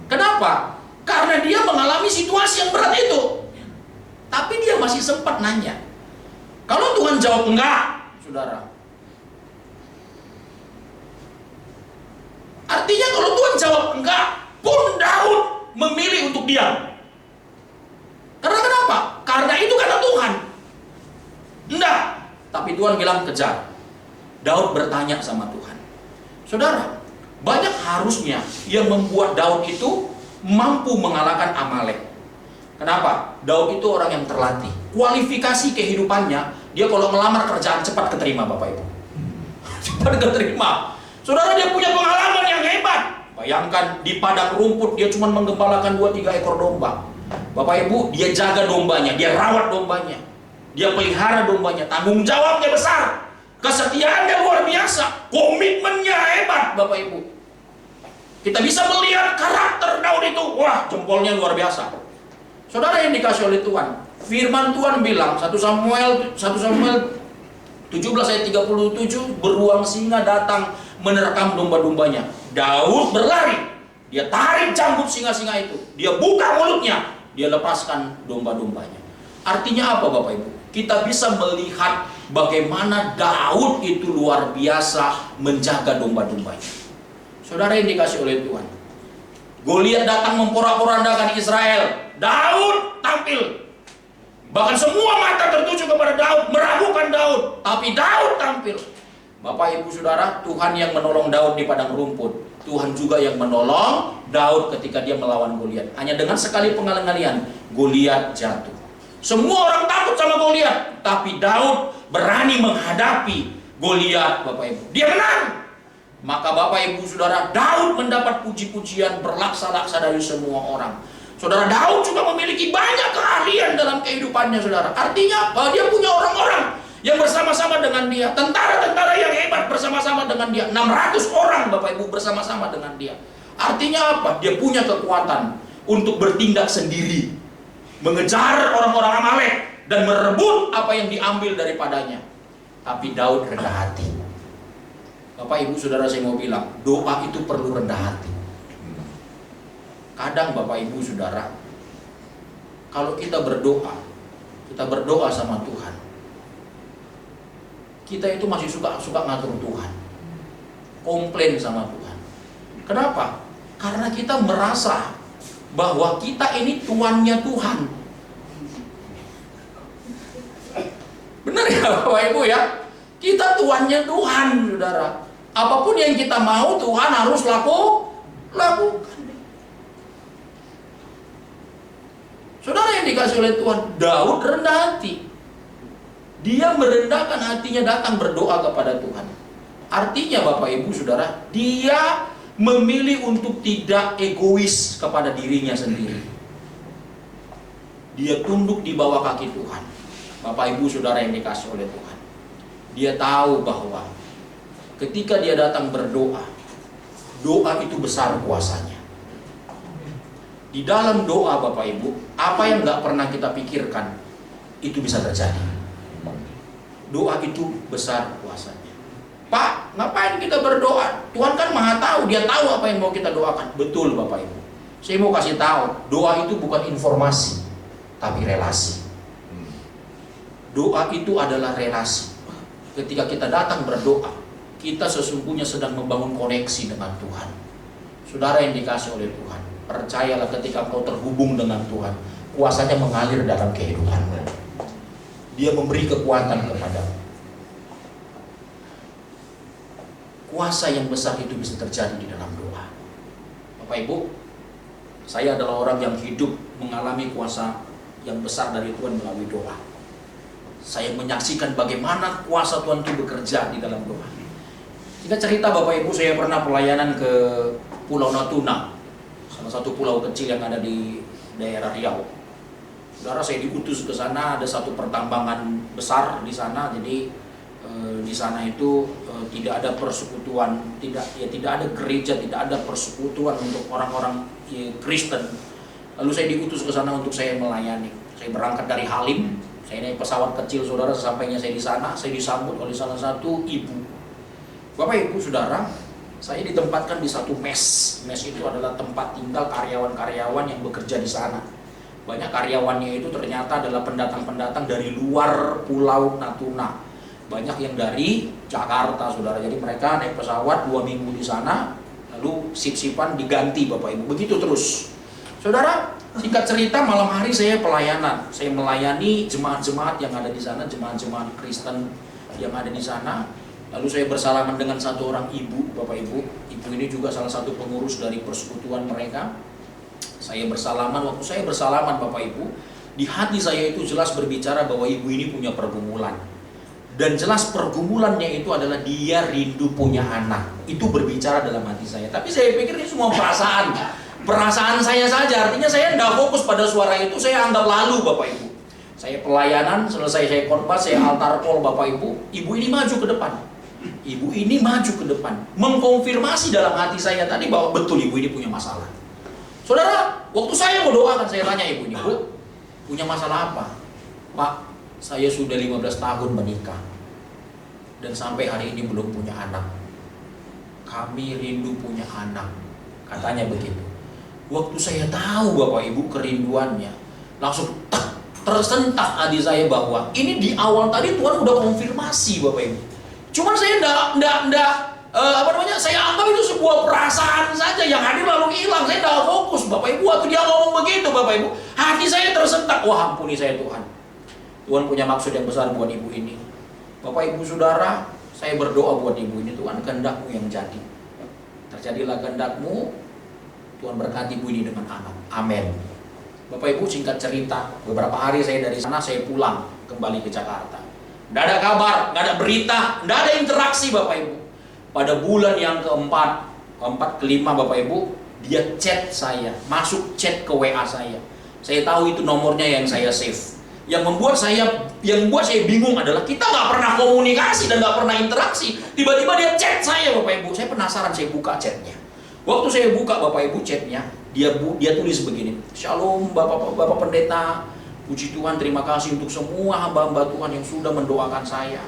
Kenapa? Karena dia mengalami situasi yang berat itu. Tapi dia masih sempat nanya. Kalau Tuhan jawab enggak, saudara, artinya kalau Tuhan jawab enggak, pun Daud memilih untuk diam. Karena kenapa? Karena itu kata Tuhan. Enggak. Tapi Tuhan bilang kejar. Daud bertanya sama Tuhan. Saudara, banyak harusnya yang membuat Daud itu mampu mengalahkan Amalek. Kenapa? Daud itu orang yang terlatih. Kualifikasi kehidupannya, dia kalau melamar kerjaan cepat keterima, Bapak Ibu. Cepat keterima. Saudara, dia punya pengalaman yang hebat. Bayangkan di padang rumput dia cuma menggembalakan 2-3 ekor domba. Bapak Ibu, dia jaga dombanya, dia rawat dombanya, dia pelihara dombanya. Tanggung jawabnya besar, kesetiaannya luar biasa, komitmennya hebat, Bapak Ibu. Kita bisa melihat karakter Daud itu, wah, jempolnya luar biasa. Saudara yang dikasih oleh Tuhan, firman Tuhan bilang 1 Samuel 17 ayat 37, beruang singa datang menerkam domba-dombanya. Daud berlari, dia tarik cambuk singa-singa itu, dia buka mulutnya, dia lepaskan domba-dombanya. Artinya apa, Bapak Ibu? Kita bisa melihat bagaimana Daud itu luar biasa menjaga domba-dombanya. Saudara yang dikasih oleh Tuhan, Goliat datang memporak-porandakan Israel, Daud tampil. Bahkan semua mata tertuju kepada Daud, meragukan Daud, tapi Daud tampil. Bapak Ibu Saudara, Tuhan yang menolong Daud di padang rumput, Tuhan juga yang menolong Daud ketika dia melawan Goliat. Hanya dengan sekali pengalian Goliat jatuh. Semua orang takut sama Goliat, tapi Daud berani menghadapi Goliat, Bapak Ibu. Dia menang. Maka Bapak Ibu Saudara, Daud mendapat puji-pujian berlaksa-laksa dari semua orang. Saudara, Daud juga memiliki banyak keahlian dalam kehidupannya, saudara. Artinya bahwa dia punya orang-orang yang bersama-sama dengan dia, tentara-tentara yang hebat bersama-sama dengan dia, 600 orang, Bapak Ibu, bersama-sama dengan dia. Artinya apa? Dia punya kekuatan untuk bertindak sendiri, mengejar orang-orang Amalek dan merebut apa yang diambil daripadanya. Tapi Daud rendah hati. Bapak Ibu Saudara, saya mau bilang, doa itu perlu rendah hati. Kadang Bapak Ibu Saudara, kalau kita berdoa sama Tuhan, kita itu masih suka ngatur Tuhan, komplain sama Tuhan. Kenapa? Karena kita merasa bahwa kita ini tuannya Tuhan. Benar ya Bapak Ibu ya? Kita tuannya Tuhan, saudara. Apapun yang kita mau, Tuhan harus lakukan. Saudara yang dikasih oleh Tuhan, Daud rendah hati. Dia merendahkan hatinya, datang berdoa kepada Tuhan. Artinya Bapak Ibu Saudara, dia memilih untuk tidak egois kepada dirinya sendiri. Dia tunduk di bawah kaki Tuhan. Bapak Ibu Saudara yang dikasih oleh Tuhan, dia tahu bahwa ketika dia datang berdoa, doa itu besar kuasanya. Di dalam doa Bapak Ibu, apa yang gak pernah kita pikirkan, itu bisa terjadi. Doa itu besar kuasanya. Pak, ngapain kita berdoa? Tuhan kan maha tahu, dia tahu apa yang mau kita doakan. Betul Bapak Ibu. Saya mau kasih tahu, doa itu bukan informasi, tapi relasi. Doa itu adalah relasi. ketika kita datang berdoa, kita sesungguhnya sedang membangun koneksi dengan Tuhan. Saudara yang dikasih oleh Tuhan, percayalah ketika kau terhubung dengan Tuhan, kuasanya mengalir dalam kehidupanmu. Dia memberi kekuatan kepadamu. Kuasa yang besar itu bisa terjadi di dalam doa. Bapak Ibu, saya adalah orang yang hidup mengalami kuasa yang besar dari Tuhan melalui doa. Saya menyaksikan bagaimana kuasa Tuhan itu bekerja di dalam doa. Kita cerita Bapak Ibu, saya pernah pelayanan ke Pulau Natuna, salah satu pulau kecil yang ada di daerah Riau. Saudara, saya diutus ke sana, ada satu pertambangan besar di sana, jadi di sana itu tidak ada persekutuan, tidak ada gereja, tidak ada persekutuan untuk orang-orang Kristen. Lalu saya diutus ke sana untuk saya melayani. Saya berangkat dari Halim, saya naik pesawat kecil, saudara. Sesampainya saya di sana, saya disambut oleh salah satu ibu. Bapak Ibu Saudara, saya ditempatkan di satu mes. Mes itu adalah tempat tinggal karyawan-karyawan yang bekerja di sana. Banyak karyawannya itu ternyata adalah pendatang-pendatang dari luar Pulau Natuna. Banyak yang dari Jakarta, saudara. Jadi mereka naik pesawat 2 minggu di sana, lalu sip-sipan diganti Bapak Ibu. Begitu terus. Saudara, singkat cerita, malam hari saya pelayanan. Saya melayani jemaat-jemaat yang ada di sana, jemaat-jemaat Kristen yang ada di sana. Lalu saya bersalaman dengan satu orang ibu, Bapak Ibu. Ibu ini juga salah satu pengurus dari persekutuan mereka. Saya bersalaman, waktu saya bersalaman Bapak Ibu, di hati saya itu jelas berbicara bahwa ibu ini punya pergumulan. Dan jelas pergumulannya itu adalah dia rindu punya anak. Itu berbicara dalam hati saya. Tapi saya pikir ini semua perasaan. Perasaan saya saja. Artinya saya tidak fokus pada suara itu. Saya anggap lalu Bapak Ibu. Saya pelayanan, selesai saya khotbah, saya altar call Bapak Ibu. Ibu ini maju ke depan. Ibu ini maju ke depan. Mengkonfirmasi dalam hati saya tadi bahwa betul ibu ini punya masalah. Saudara, waktu saya mau doakan, saya tanya ibu ini, Bu, punya masalah apa? Pak, saya sudah 15 tahun menikah dan sampai hari ini belum punya anak. Kami rindu punya anak, katanya begitu. Waktu saya tahu Bapak Ibu kerinduannya, langsung tersentak hati saya bahwa ini di awal tadi Tuhan udah konfirmasi Bapak Ibu. Cuman saya saya anggap itu sebuah perasaan saja yang hadir lalu hilang. Saya tidak fokus Bapak Ibu. Waktu dia ngomong begitu Bapak Ibu, hati saya tersentak. Wah, ampuni saya Tuhan. Tuhan punya maksud yang besar buat ibu ini. Bapak Ibu Saudara, saya berdoa buat ibu ini. Tuhan, kehendak-Mu yang jadi. Terjadilah kehendak-Mu. Tuhan berkati ibu ini dengan anak. Amin. Bapak Ibu, singkat cerita, beberapa hari saya dari sana, saya pulang kembali ke Jakarta. Tidak ada kabar, tidak ada berita, tidak ada interaksi Bapak Ibu. Pada bulan yang keempat, kelima Bapak Ibu, dia chat saya, masuk chat ke WA saya. Saya tahu itu nomornya yang saya save. Yang membuat saya bingung adalah kita nggak pernah komunikasi dan nggak pernah interaksi. Tiba-tiba dia chat saya Bapak Ibu. Saya penasaran, saya buka chatnya. Waktu saya buka Bapak Ibu chatnya, dia tulis begini. Shalom Bapak Pendeta. Puji Tuhan, terima kasih untuk semua hamba-hamba Tuhan yang sudah mendoakan saya.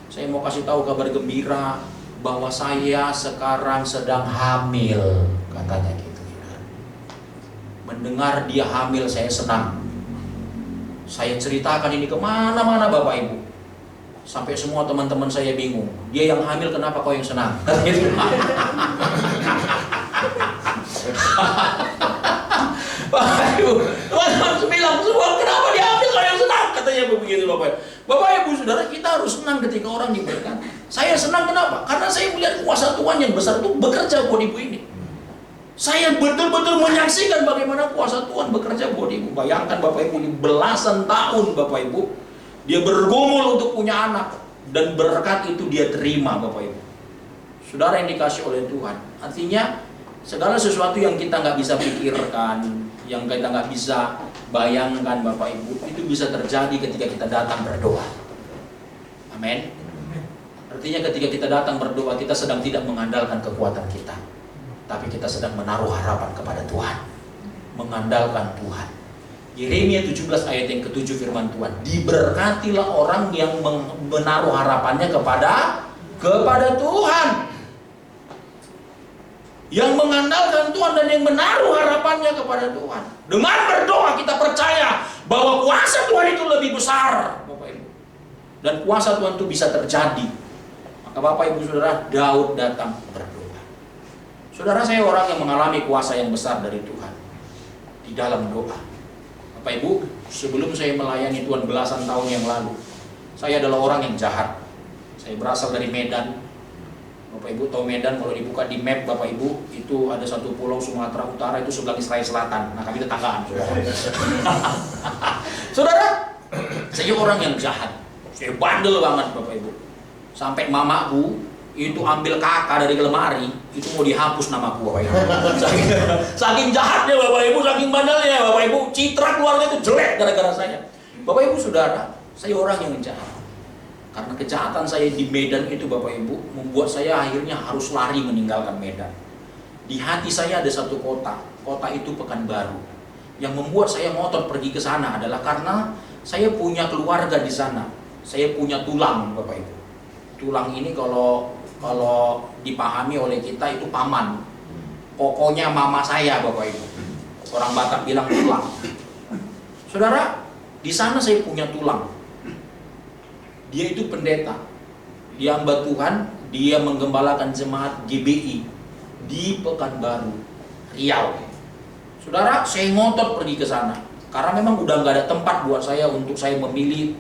Saya mau kasih tahu kabar gembira bahwa saya sekarang sedang hamil, katanya gitu. Mendengar dia hamil, saya senang. Saya ceritakan ini kemana-mana Bapak Ibu. Sampai semua teman-teman saya bingung. Dia yang hamil, kenapa kau yang senang? Bapak Ibu, teman-teman bilang semua, kenapa dia ambil kalau yang senang? Katanya begitu Bapak Ibu. Bapak Ibu Saudara, kita harus senang ketika orang diberkati. Saya senang kenapa? Karena saya melihat kuasa Tuhan yang besar itu bekerja buat ibu ini. Saya betul-betul menyaksikan bagaimana kuasa Tuhan bekerja buat ibu. Bayangkan Bapak Ibu, ini belasan tahun Bapak Ibu, dia bergumul untuk punya anak. Dan berkat itu dia terima Bapak Ibu. Saudara yang dikasih oleh Tuhan. Artinya, segala sesuatu yang kita nggak bisa pikirkan, yang kita nggak bisa bayangkan Bapak Ibu, itu bisa terjadi ketika kita datang berdoa. Amin. Artinya ketika kita datang berdoa, kita sedang tidak mengandalkan kekuatan kita, tapi kita sedang menaruh harapan kepada Tuhan, mengandalkan Tuhan. Yeremia 17 ayat yang ke-7 firman Tuhan, diberkatilah orang yang menaruh harapannya kepada Tuhan, yang mengandalkan Tuhan dan yang menaruh harapannya kepada Tuhan. Dengan berdoa kita percaya bahwa kuasa Tuhan itu lebih besar, Bapak Ibu. dan kuasa Tuhan itu bisa terjadi. Maka Bapak Ibu Saudara, Daud datang berdoa. Saudara, saya orang yang mengalami kuasa yang besar dari Tuhan di dalam doa. Bapak Ibu, sebelum saya melayani Tuhan belasan tahun yang lalu, saya adalah orang yang jahat. Saya berasal dari Medan. Bapak Ibu tahu Medan, kalau dibuka di map Bapak Ibu, itu ada satu pulau Sumatera Utara, itu sebelah Israel Selatan. Nah, kami tetanggaan. Saudara, saya orang yang jahat. Saya bandel banget Bapak Ibu. Sampai mamaku itu ambil kakak dari lemari, itu mau dihapus namaku Bapak Ibu. Saking jahatnya Bapak Ibu, saking bandelnya Bapak Ibu, citra keluarga itu jelek gara-gara saya. Bapak Ibu Saudara, saya orang yang jahat. Karena kejahatan saya di Medan itu Bapak Ibu, membuat saya akhirnya harus lari meninggalkan Medan. Di hati saya ada satu kota itu Pekanbaru. Yang membuat saya ngotot pergi ke sana adalah karena saya punya keluarga di sana. Saya punya tulang Bapak Ibu. Tulang ini kalau dipahami oleh kita itu paman. Pokoknya mama saya Bapak Ibu. Orang Batak bilang tulang. Saudara, di sana saya punya tulang. Dia itu pendeta. Dia hamba Tuhan, dia menggembalakan jemaat GBI di Pekanbaru, Riau. Saudara, saya ngotot pergi ke sana. Karena memang udah nggak ada tempat buat saya untuk saya memilih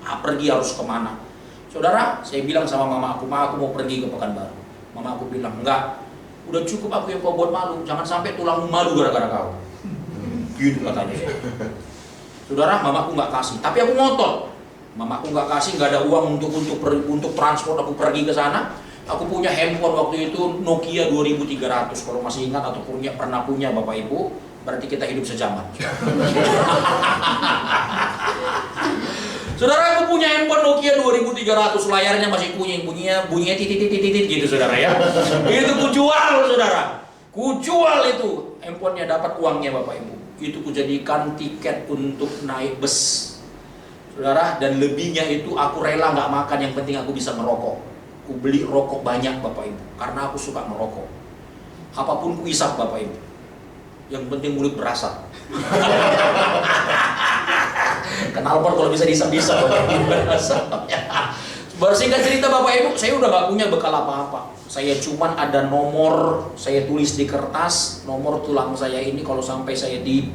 pergi harus kemana. Saudara, saya bilang sama mama aku mau pergi ke Pekanbaru. Mama aku bilang, enggak, udah cukup aku yang kau buat malu, jangan sampai tulangmu malu gara-gara kau. Gitu katanya. Saudara, mamaku nggak kasih, tapi aku ngotot. Mamaku nggak kasih, nggak ada uang untuk transport aku pergi ke sana. Aku punya handphone waktu itu Nokia 2300, kalau masih ingat atau pernah punya Bapak Ibu, berarti kita hidup sejaman. Saudara, aku punya handphone Nokia 2300, layarnya masih bunyinya titit gitu saudara ya. Itu kujual saudara. Kujual itu handphonenya, dapat uangnya Bapak Ibu. Itu kujadikan tiket untuk naik bus. Saudara, dan lebihnya itu aku rela nggak makan, yang penting aku bisa merokok. Ku beli rokok banyak Bapak Ibu, karena aku suka merokok. Apapun ku isap Bapak Ibu. Yang penting mulut berasa. Knalpot kalau bisa disam-disam Bersingkat cerita Bapak Ibu, saya udah gak punya bekal apa-apa. Saya cuman ada nomor, saya tulis di kertas, nomor tulang saya ini kalau sampai saya di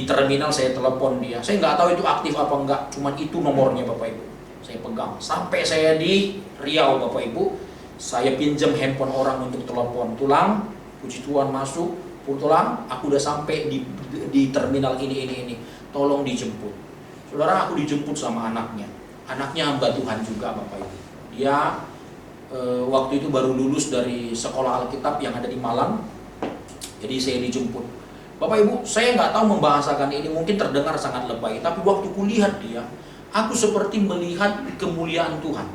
terminal saya telepon dia. Saya nggak tahu itu aktif apa enggak, cuman itu nomornya Bapak Ibu. Saya pegang. Sampai saya di Riau Bapak Ibu, saya pinjam handphone orang untuk telepon. Tulang, puji Tuhan masuk, tulang, aku udah sampai di terminal ini. Tolong dijemput. Saudara, aku dijemput sama anaknya. Anaknya hamba Tuhan juga Bapak Ibu. Dia waktu itu baru lulus dari sekolah Alkitab yang ada di Malang. Jadi saya dijemput. Bapak Ibu, saya nggak tahu membahasakan ini, mungkin terdengar sangat lebay. Tapi waktu kulihat dia, aku seperti melihat kemuliaan Tuhan.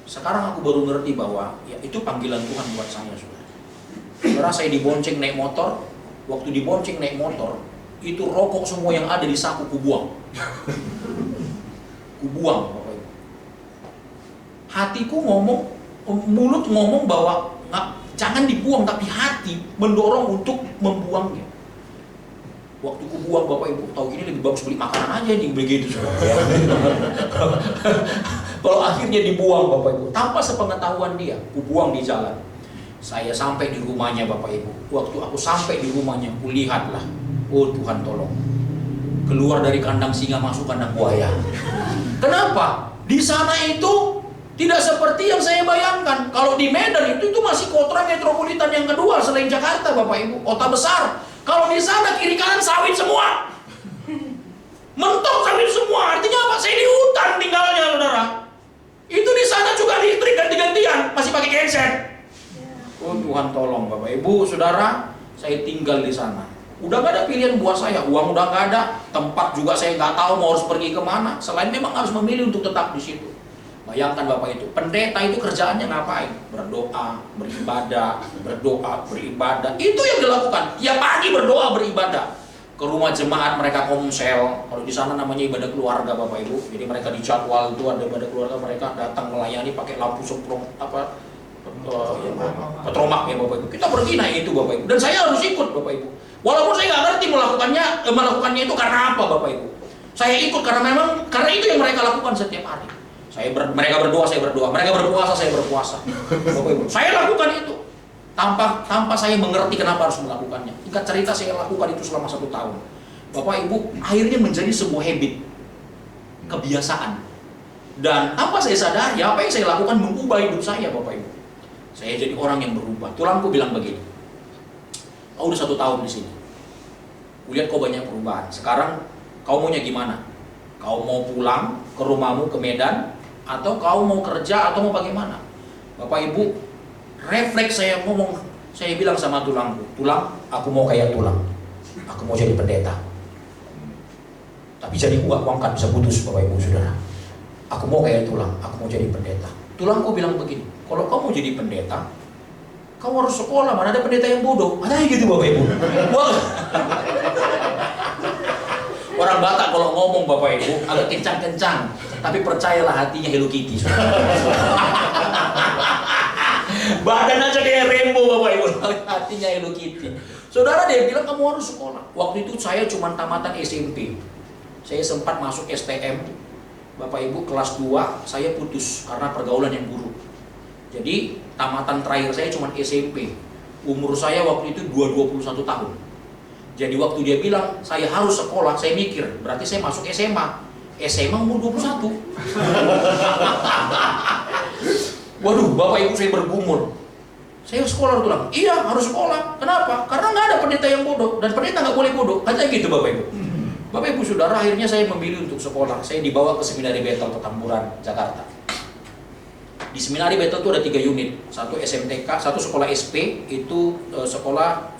Sekarang aku baru ngerti bahwa ya itu panggilan Tuhan buat saya, saudara. Saudara, saya dibonceng naik motor. Waktu dibonceng naik motor, itu rokok semua yang ada di saku kubuang. Kubuang, Bapak Ibu. Hatiku ngomong, mulut ngomong bahwa jangan dibuang, tapi hati mendorong untuk membuangnya. Waktu kubuang Bapak Ibu, tahu gini lebih bagus beli makanan aja nih begitu. Kalau akhirnya dibuang Bapak Ibu, tanpa sepengetahuan dia, kubuang di jalan. Saya sampai di rumahnya Bapak Ibu. Waktu aku sampai di rumahnya, kulihatlah, oh Tuhan tolong, keluar dari kandang singa masuk kandang buaya. Kenapa? Di sana itu tidak seperti yang saya bayangkan. Kalau di Medan itu masih kota metropolitan yang kedua selain Jakarta Bapak Ibu, kota besar. Kalau di sana kiri kanan sawit semua, mentok sawit semua. Artinya apa? Saya di hutan tinggalnya, saudara. Itu di sana juga listrik ganti-gantian, masih pakai genset. Oh Tuhan tolong Bapak Ibu, saudara, saya tinggal di sana. Udah gak ada pilihan buat saya, uang udah gak ada, tempat juga saya nggak tahu mau harus pergi kemana. Selain memang harus memilih untuk tetap di situ. Bayangkan Bapak itu, pendeta itu kerjaannya ngapain? Berdoa, beribadah, berdoa, beribadah. Itu yang dilakukan. Tiap pagi berdoa, beribadah. Ke rumah jemaat mereka komsel. Kalau di sana namanya ibadah keluarga Bapak Ibu. Jadi mereka dijadwal itu ada ibadah keluarga, mereka datang melayani pakai lampu semprong petromak ya Bapak Ibu. Kita pergi naik itu Bapak Ibu. Dan saya harus ikut Bapak Ibu. Walaupun saya nggak ngerti melakukannya itu karena apa Bapak Ibu. Saya ikut karena itu yang mereka lakukan setiap hari. Mereka berdoa, saya berdoa. Mereka berpuasa, saya berpuasa. Bapak Ibu, saya lakukan itu tanpa saya mengerti kenapa harus melakukannya. Singkat cerita, saya lakukan itu selama 1 tahun. Bapak Ibu, akhirnya menjadi sebuah habit, kebiasaan. Dan tanpa saya sadari, apa yang saya lakukan mengubah hidup saya, Bapak Ibu. Saya jadi orang yang berubah. Tulangku bilang begini, kau udah 1 tahun di sini. Kulihat kau banyak perubahan. Sekarang kau maunya gimana? Kau mau pulang ke rumahmu ke Medan, atau kau mau kerja, atau mau bagaimana? Bapak Ibu, refleks saya ngomong, saya bilang sama tulangku, tulang, aku mau kayak tulang. Aku mau jadi pendeta. Tapi jadi aku angkat bisa putus, Bapak Ibu Saudara. Aku mau kayak tulang, aku mau jadi pendeta. Tulangku bilang begini, kalau kau mau jadi pendeta, kau harus sekolah, mana ada pendeta yang bodoh. Ada gitu Bapak Ibu. Wah. Orang Batak kalau ngomong Bapak Ibu agak kencang-kencang, tapi percayalah hatinya Hello Kitty. Badan aja kayak rainbow Bapak Ibu, hatinya Hello Kitty. Saudara, dia bilang kamu harus sekolah. Waktu itu saya cuma tamatan SMP. Saya sempat masuk STM. Bapak Ibu kelas 2 saya putus karena pergaulan yang buruk. Jadi tamatan terakhir saya cuma SMP. Umur saya waktu itu 21 tahun. Jadi waktu dia bilang saya harus sekolah, saya mikir berarti saya masuk SMA. SMA umur 21. Waduh, Bapak Ibu saya bergumul. Saya sekolah tulang. Iya, harus sekolah. Kenapa? Karena nggak ada pendeta yang bodoh, dan pendeta nggak boleh bodoh. Katanya gitu Bapak Ibu. Bapak Ibu Saudara, akhirnya saya memilih untuk sekolah. Saya dibawa ke Seminari Bethel Petamburan, Jakarta. Di Seminari Bethel itu ada 3 unit. Satu SMTK, satu sekolah SP, itu sekolah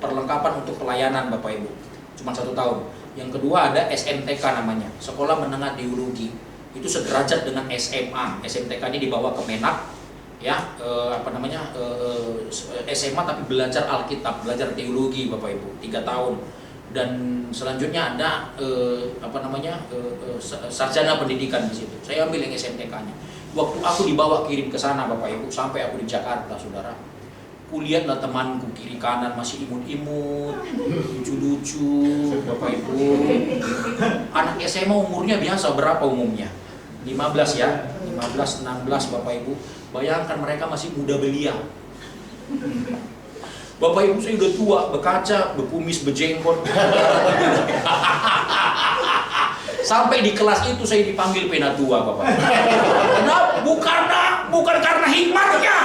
perlengkapan untuk pelayanan Bapak Ibu. Cuma 1 tahun. Yang kedua ada SMTK namanya, Sekolah Menengah Teologi. Itu sederajat dengan SMA. SMTK ini dibawa ke Menak, ya, SMA tapi belajar Alkitab, belajar teologi Bapak Ibu, 3 tahun. Dan selanjutnya ada sarjana pendidikan di situ. Saya ambil yang SMTK-nya. Waktu aku dibawa kirim ke sana Bapak Ibu, sampai aku di Jakarta Saudara, kulihatlah temanku kiri kanan masih imut-imut, lucu-lucu Bapak Ibu. Anak SMA umurnya biasa berapa umumnya? 15 ya, 15, 16 Bapak Ibu. Bayangkan mereka masih muda belia. Bapak Ibu saya udah tua, berkaca, berkumis, berjenggot. Sampai di kelas itu saya dipanggil pena tua Bapak. Kenapa? Bukan karena hikmatnya,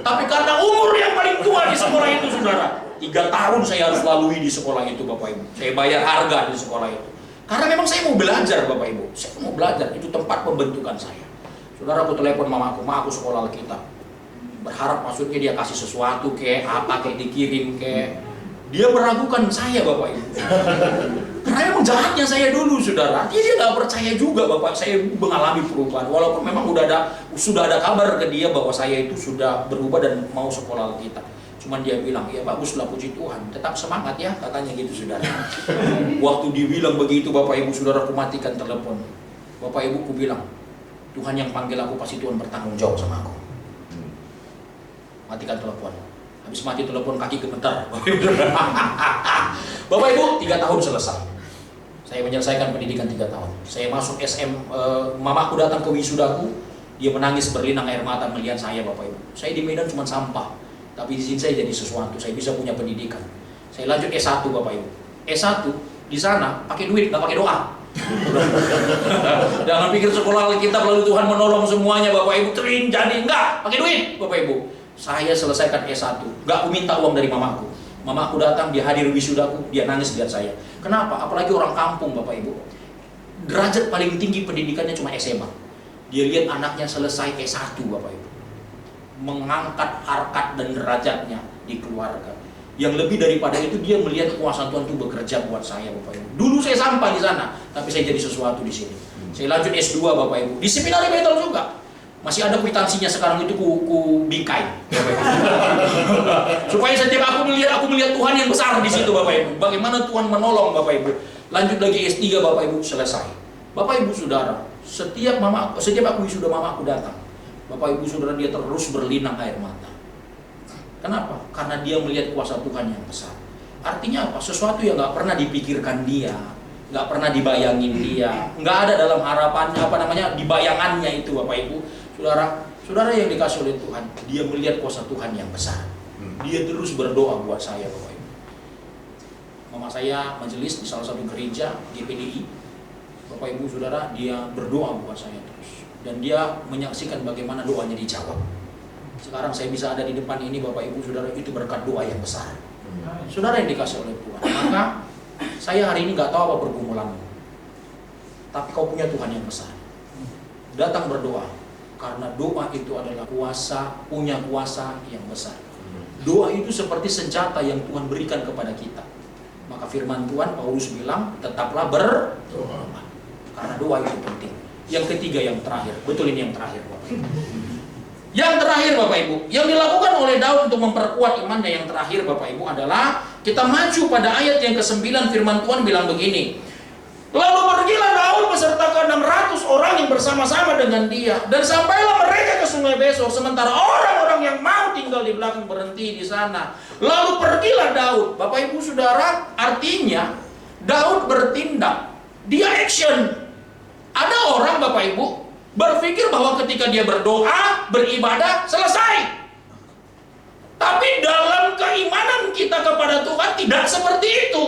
tapi karena umur yang paling tua di sekolah itu Saudara. 3 tahun saya harus lalui di sekolah itu Bapak Ibu. Saya bayar harga di sekolah itu. Karena memang saya mau belajar Bapak Ibu. Saya mau belajar, itu tempat pembentukan saya. Saudara, aku telepon mamaku, aku sekolah Alkitab. Berharap maksudnya dia kasih sesuatu kayak apa, kayak dikirim kayak. Dia meragukan saya Bapak Ibu. Karena memang jahatnya saya dulu Saudara. Dia nggak percaya juga Bapak saya mengalami perubahan. Walaupun memang sudah ada kabar ke dia bahwa saya itu sudah berubah dan mau sekolah Alkitab. Cuman dia bilang, ya baguslah, puji Tuhan, tetap semangat ya, katanya gitu Saudara. Waktu dibilang begitu Bapak Ibu Saudara, aku matikan telepon. Bapak Ibu ku bilang, Tuhan yang panggil aku, pasti Tuhan bertanggung jawab sama aku. Matikan telepon. Habis mati telepon, kaki gemetar. Bapak Ibu, 3 tahun selesai. Saya menyelesaikan pendidikan 3 tahun. Saya masuk SM, mamaku datang ke wisudaku, dia menangis berlinang air mata melihat saya Bapak Ibu. Saya di Medan cuma sampah, tapi di sini saya jadi sesuatu, saya bisa punya pendidikan. Saya lanjut S1 Bapak Ibu. S1 di sana pakai duit, nggak pakai doa. Jangan pikir sekolah Alkitab lalu Tuhan menolong semuanya Bapak Ibu, jadi enggak, pakai duit Bapak Ibu. Saya selesaikan S1, nggak aku minta uang dari mamaku. Mamaku datang, dia hadir wisudaku, dia nangis lihat saya. Kenapa? Apalagi orang kampung Bapak Ibu. Derajat paling tinggi pendidikannya cuma SMA. Dia lihat anaknya selesai S1 Bapak Ibu. Mengangkat harkat dan derajatnya di keluarga. Yang lebih daripada itu, dia melihat kuasa Tuhan itu bekerja buat saya Bapak Ibu. Dulu saya sampah di sana, tapi saya jadi sesuatu di sini. Saya lanjut S2 Bapak Ibu. Di Seminari Bethel juga. Masih ada kwitansinya sekarang itu ku bingkai. Supaya setiap aku melihat Tuhan yang besar di situ Bapak Ibu. Bagaimana Tuhan menolong Bapak Ibu. Lanjut lagi S3 Bapak Ibu, selesai. Bapak Ibu Saudara, setiap aku wisuda mamaku datang. Bapak Ibu Saudara, dia terus berlinang air mata. Kenapa? Karena dia melihat kuasa Tuhan yang besar. Artinya apa? Sesuatu yang gak pernah dipikirkan dia, nggak pernah dibayangin dia, nggak ada dalam harapannya, di bayangannya itu Bapak Ibu. Saudara yang dikasih oleh Tuhan, dia melihat kuasa Tuhan yang besar. Dia terus berdoa buat saya Bapak Ibu. Mama saya majelis di salah satu gereja GPDI, Bapak Ibu Saudara, dia berdoa buat saya terus. Dan dia menyaksikan bagaimana doanya dijawab. Sekarang saya bisa ada di depan ini Bapak Ibu Saudara, itu berkat doa yang besar. Saudara yang dikasih oleh Tuhan, maka saya hari ini nggak tahu apa pergumulanmu, tapi kau punya Tuhan yang besar. Datang berdoa, karena doa itu adalah punya kuasa yang besar. Doa itu seperti senjata yang Tuhan berikan kepada kita. Maka firman Tuhan, Paulus bilang, tetaplah berdoa, karena doa itu penting. Yang ketiga, yang terakhir, betul ini yang terakhir Bapak Ibu. Yang terakhir Bapak Ibu, yang dilakukan oleh Daud untuk memperkuat imannya yang terakhir Bapak Ibu adalah, kita maju pada ayat yang ke-9, firman Tuhan bilang begini. Lalu pergilah Daud beserta 600 orang yang bersama-sama dengan dia, dan sampailah mereka ke sungai Besor, sementara orang-orang yang mau tinggal di belakang berhenti di sana. Lalu pergilah Daud, Bapak Ibu Saudara, artinya Daud bertindak, dia action. Ada orang Bapak Ibu berpikir bahwa ketika dia berdoa, beribadah, selesai. Tapi dalam keimanan kita kepada Tuhan tidak seperti itu.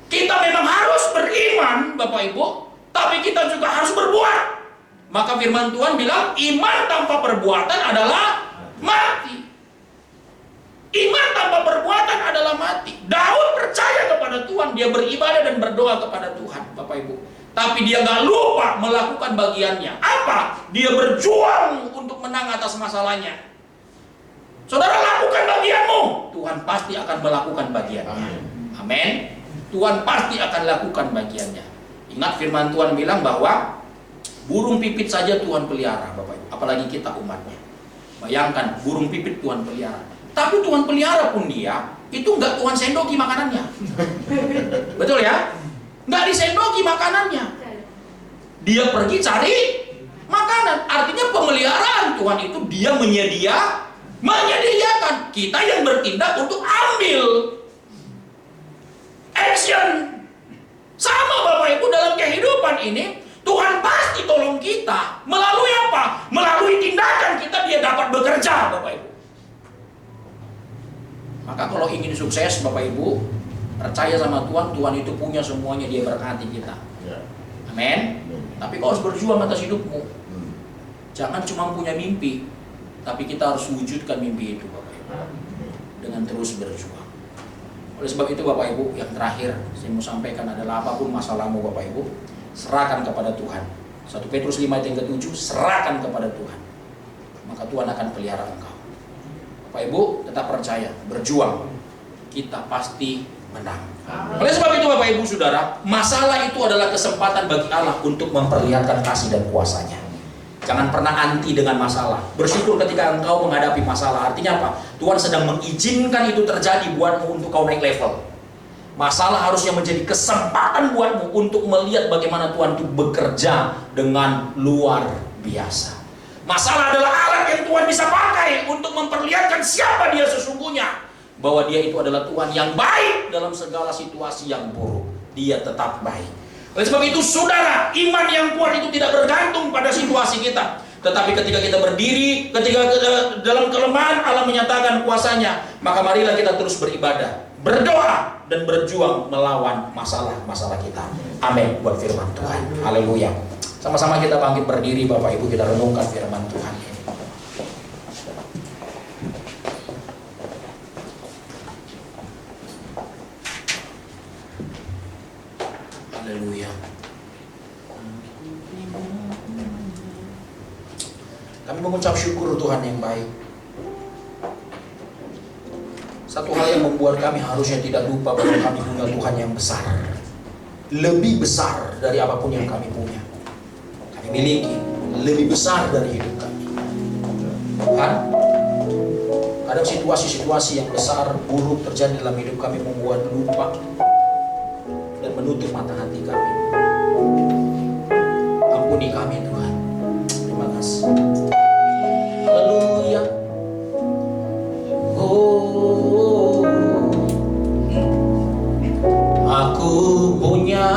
Kita memang harus beriman Bapak Ibu, tapi kita juga harus berbuat. Maka firman Tuhan bilang, iman tanpa perbuatan adalah mati. Iman tanpa perbuatan adalah mati. Daud percaya kepada Tuhan, dia beribadah dan berdoa kepada Tuhan Bapak Ibu. Tapi dia nggak lupa melakukan bagiannya. Apa? Dia berjuang untuk menang atas masalahnya. Saudara, lakukan bagianmu, Tuhan pasti akan melakukan bagiannya. Amin. Tuhan pasti akan lakukan bagiannya. Ingat firman Tuhan bilang bahwa burung pipit saja Tuhan pelihara Bapak Ibu, apalagi kita umatnya. Bayangkan, burung pipit Tuhan pelihara. Tapi Tuhan pelihara pun dia, itu nggak Tuhan sendoki makanannya. Betul ya? Nggak disendoki makanannya. Dia pergi cari makanan. Artinya pemeliharaan Tuhan itu dia menyediakan. Kita yang bertindak untuk ambil action. Sama Bapak Ibu, dalam kehidupan ini Tuhan pasti tolong kita. Melalui apa? Melalui tindakan kita dia dapat bekerja Bapak Ibu. Maka kalau ingin sukses Bapak Ibu, percaya sama Tuhan, Tuhan itu punya semuanya, dia berkati kita. Amin. Tapi kau harus berjuang atas hidupmu. Jangan cuma punya mimpi, tapi kita harus wujudkan mimpi itu Bapak Ibu, dengan terus berjuang. Oleh sebab itu Bapak Ibu, yang terakhir saya mau sampaikan adalah, apapun masalahmu Bapak Ibu, serahkan kepada Tuhan. 1 Petrus 5 ayat yang ke-7, serahkan kepada Tuhan, maka Tuhan akan pelihara engkau. Bapak Ibu tetap percaya, berjuang, kita pasti menang. Oleh sebab itu Bapak Ibu Saudara, masalah itu adalah kesempatan bagi Allah untuk memperlihatkan kasih dan kuasanya. Jangan pernah anti dengan masalah. Bersyukur ketika engkau menghadapi masalah. Artinya apa? Tuhan sedang mengizinkan itu terjadi buatmu untuk kau naik level. Masalah harusnya menjadi kesempatan buatmu untuk melihat bagaimana Tuhan itu bekerja dengan luar biasa. Masalah adalah alat yang Tuhan bisa pakai untuk memperlihatkan siapa dia sesungguhnya. Bahwa dia itu adalah Tuhan yang baik dalam segala situasi yang buruk. Dia tetap baik. Oleh sebab itu saudara, iman yang kuat itu tidak bergantung pada situasi kita. Tetapi ketika kita berdiri, ketika dalam kelemahan Allah menyatakan kuasanya, maka marilah kita terus beribadah, berdoa, dan berjuang melawan masalah-masalah kita. Amin buat firman Tuhan. Haleluya. Sama-sama kita bangkit berdiri Bapak Ibu, kita renungkan firman Tuhan. Haleluya. Kami mengucap syukur Tuhan yang baik. Satu hal yang membuat kami harusnya tidak lupa bahwa kami punya Tuhan yang besar, lebih besar dari apapun yang kami punya. Kami miliki lebih besar dari hidup kami. Tuhan, kadang situasi-situasi yang besar, buruk terjadi dalam hidup kami membuat lupa dan menutup mata hati kami. Ampuni kami Tuhan. Terima kasih. Haleluya. Oh, aku punya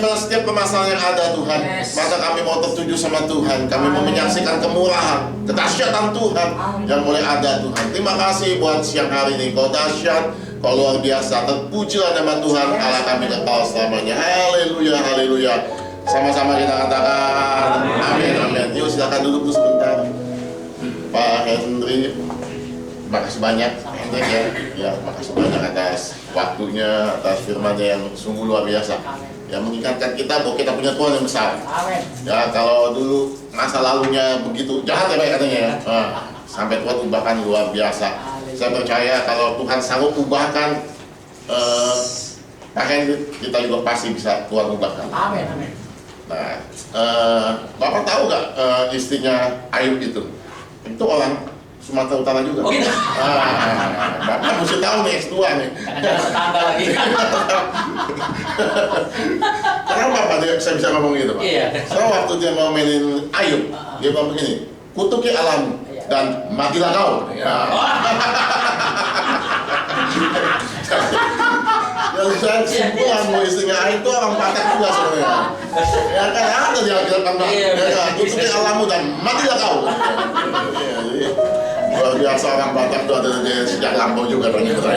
bagaimana setiap permasalahan yang ada Tuhan, Yes. maka kami mau tertuju sama Tuhan. Kami mau menyaksikan kemurahan, kedahsyatan Tuhan yang boleh ada Tuhan. Terima kasih buat siang hari ini. Kau dahsyat, kau luar biasa. Terpujilah nama Tuhan Allah kami kekal selamanya. Haleluya, haleluya. Sama-sama kita katakan amin, amin. Yuk silakan duduk dulu sebentar. Pak Henry, makasih banyak Hendrik ya, makasih banyak atas waktunya, atas firman-Nya yang sungguh luar biasa. Yang mengingatkan kita bahwa kita punya Tuhan yang besar. Amin. Ya, kalau dulu masa lalunya begitu jahat ya Pak katanya ya. Sampai Tuhan ubahkan luar biasa. Saya percaya kalau Tuhan sanggup ubahkan Pak Hendrik, kita juga pasti bisa Tuhan ubahkan. Amin. Amin. Nah, Bapak tahu nggak istrinya Ayub itu? Itu orang Sumatera Utara juga. Oh gitu? Bapak mesti tahu nih S2 nih. Jangan tetangga lagi. Kenapa Pak saya bisa ngomong gitu Pak? Iya. So waktu dia mau mainin Ayub, dia bilang begini, kutuki alam dan matilah kau. Yang saya kesimpulan mau istrinya Ayub itu orang Batak juga sebenarnya. Ya kan ada di Alkitab kan Pak. Iya, Ya kan, kutuki alammu dan matilah kau. Iya, jadi luar biasa orang Batak itu ada dari sejak lampau juga ternyata.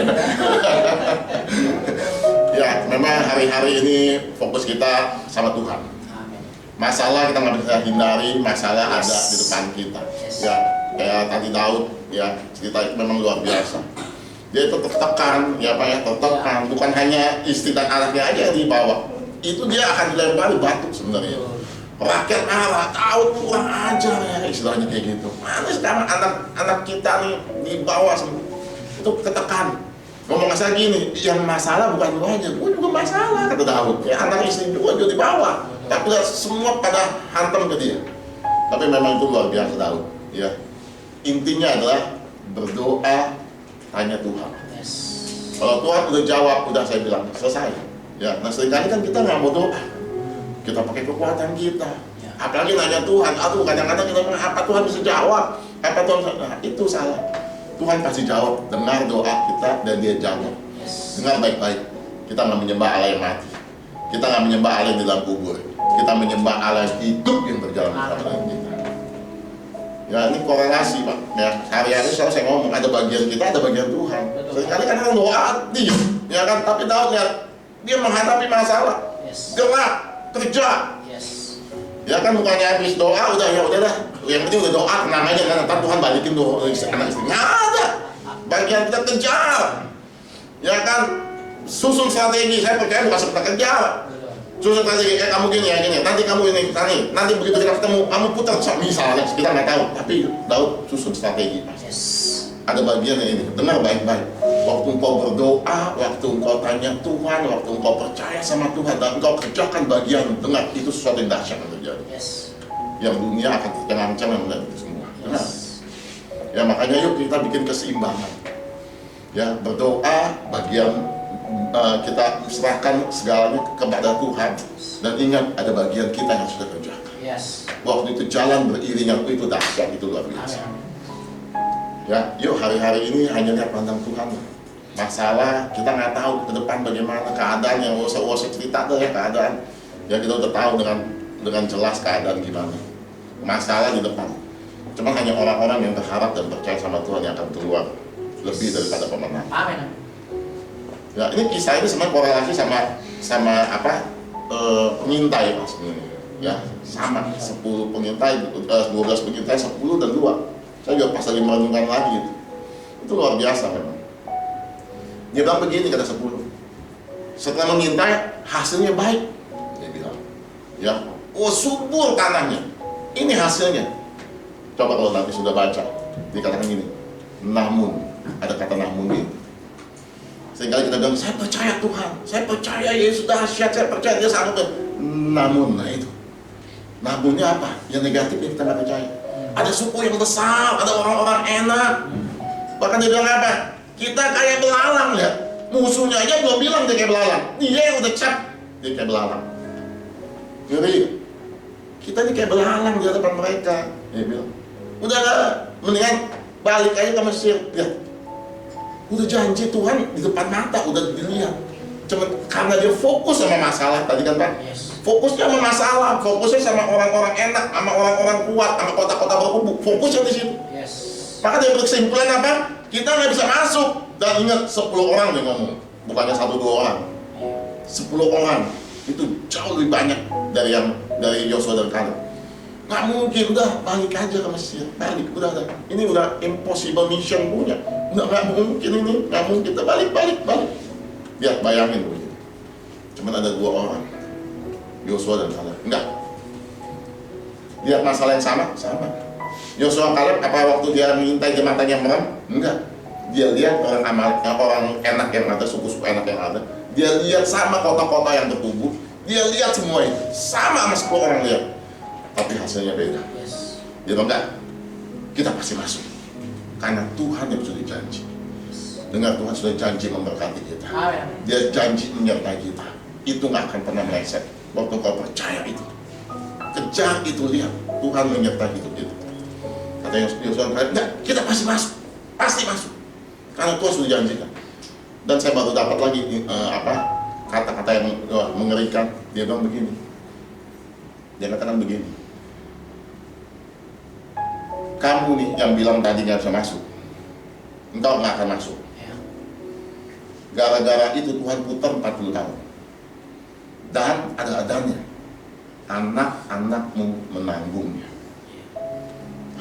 Ya, memang hari-hari ini fokus kita sama Tuhan. Amin. Masalah kita nggak bisa hindari, masalah Yes. ada di depan kita. Yes. Ya, kayak tadi Daud, ya cerita itu memang luar biasa. Dia itu tertekan, ya Pak ya, tertekan. Bukan hanya istri dan anaknya aja yang dibawa. Itu dia akan dilempari batu sebenarnya. Rakyat marah, Daud kurang ajar ya, istilahnya kayak gitu. Mana sekarang anak kita nih dibawa semua, itu ketekan. Ngomong masalah gini, yang masalah bukan lu aja, gue juga masalah, kata Daud. Ya, anak istri juga dibawa, tapi semua pada hantam ke dia. Tapi memang itu luar biasa Daud. Ya, intinya adalah berdoa, tanya Tuhan. Yes. Kalau Tuhan udah jawab, udah saya bilang selesai. Ya, nah seringkali kan kita nggak mau doa, kita pakai kekuatan kita. Ya. Apalagi nanya Tuhan, aduh kadang-kadang kita bilang apa Tuhan bisa jawab, apa Tuhan bisa, nah itu salah. Tuhan pasti jawab, dengar doa kita dan dia jawab. Yes. Dengar baik-baik, kita nggak menyembah Allah yang mati, kita nggak menyembah Allah yang di dalam kubur, kita menyembah Allah yang hidup yang berjalan bersama dengan kita. Ya ini korelasi Pak, ya hari-hari selalu saya ngomong ada bagian kita, ada bagian Tuhan. Betul. Seringkali kan orang doa, diem, ya kan, tapi Daud lihat, dia menghadapi masalah, Yes. gerak, kerja, Yes. ya kan bukannya habis doa udah ya udahlah, yang penting udah doa tenang aja kan, ntar Tuhan balikin doa anak istri. Nggak ada, bagian kita kejar, ya kan, susun strategi. Saya percaya bukan sekedar kejar, susun strategi. Kamu gini ya gini, nanti kamu ini, nanti begitu kita ketemu kamu putar misalnya, kita nggak tahu, tapi Daud susun strategi. Yes. Ada bagian yang ini, dengar baik-baik. Waktu engkau berdoa, waktu engkau tanya Tuhan, waktu engkau percaya sama Tuhan dan engkau kerjakan bagian, dengar itu sesuatu yang dahsyat yang terjadi. Yes. Yang dunia akan tercengang-cengang yang melihat itu semua. Dengar. Yes. Ya makanya yuk kita bikin keseimbangan. Ya berdoa bagian kita serahkan segalanya kepada Tuhan dan ingat ada bagian kita yang sudah kerjakan. Yes. Waktu itu jalan beriringan itu dahsyat, itu luar biasa. Amin. Ya, yuk hari-hari ini hanya lihat pandang Tuhan. Masalah kita nggak tahu ke depan bagaimana keadaan yang usah cerita tuh ya keadaan. Ya kita udah tahu dengan jelas keadaan gimana. Masalah di depan. Cuma hanya orang-orang yang berharap dan percaya sama Tuhan yang akan keluar lebih daripada pemenang. Amin. Ya, ini kisah ini sebenarnya korelasi sama apa pengintai Mas sebenarnya. Ya, sama 10 pengintai, 12 pengintai, 10 dan 2. Saya juga pas lagi merenungkan lagi itu luar biasa memang. Dia bilang begini kata 10. Setelah mengintai hasilnya baik, dia bilang. Ya, oh subur tanahnya. Ini hasilnya. Coba kalau nanti sudah baca, dikatakan gini. Namun, ada kata namun ini. Sehingga kita bilang, saya percaya Tuhan, saya percaya Yesus dahsyat, saya percaya Dia sanggup. Namun, nah itu. Namunnya apa? Yang negatif yang kita nggak percaya. Ada suku yang besar, ada orang-orang enak. Bahkan dia bilang apa? Kita kayak belalang ya. Musuhnya aja belum bilang dia kayak belalang. Dia yang udah cap, dia kayak belalang. Ngeri. Kita ini kayak belalang di hadapan mereka. Dia bilang, udah mendingan balik aja ke Mesir. Lihat. Udah janji Tuhan di depan mata, udah dilihat. Cuma karena dia fokus sama masalah tadi kan Pak. Yes. Fokusnya sama masalah, fokusnya sama orang-orang enak, sama orang-orang kuat, sama kota-kota berkubu. Fokusnya di situ. Yes. Maka dia berkesimpulan apa? Kita nggak bisa masuk. Dan ingat 10 orang dia ngomong, bukannya 1-2 orang. 10 orang itu jauh lebih banyak dari Yosua dan Kaleb. Nggak mungkin, udah balik aja ke Mesir, balik, udah. Ini udah impossible mission punya. Nggak mungkin ini, nggak mungkin. Kita balik. Lihat, bayangin begini. Cuman ada 2 orang, Yosua dan Kaleb. Enggak. Lihat masalah yang sama. Yosua Kaleb, apa waktu dia mengintai matanya merem? Enggak. Dia lihat orang Amalek, orang enak yang ada, suku-suku enak yang ada. Dia lihat sama kota-kota yang terkubu. Dia lihat semuanya, sama 10 orang lihat. Tapi hasilnya beda. Yes. Dia bilang, enggak, kita pasti masuk. Karena Tuhan yang sudah janji. Dengar, Tuhan sudah janji memberkati kita. Amin. Dia janji menyertai kita. Itu nggak akan pernah meleset. Waktu kau percaya itu, kejar itu, lihat Tuhan menyertai hidup itu. Kata Yosua, enggak, kita pasti masuk. Karena Tuhan sudah janjikan. Dan saya baru dapat lagi kata-kata yang mengerikan. Dia bilang begini. Dia katakan begini. Kamu nih yang bilang tadi nggak bisa masuk, engkau nggak akan masuk. Gara-gara itu Tuhan putar 40 tahun. Dan ada adanya, anak-anakmu menanggungnya.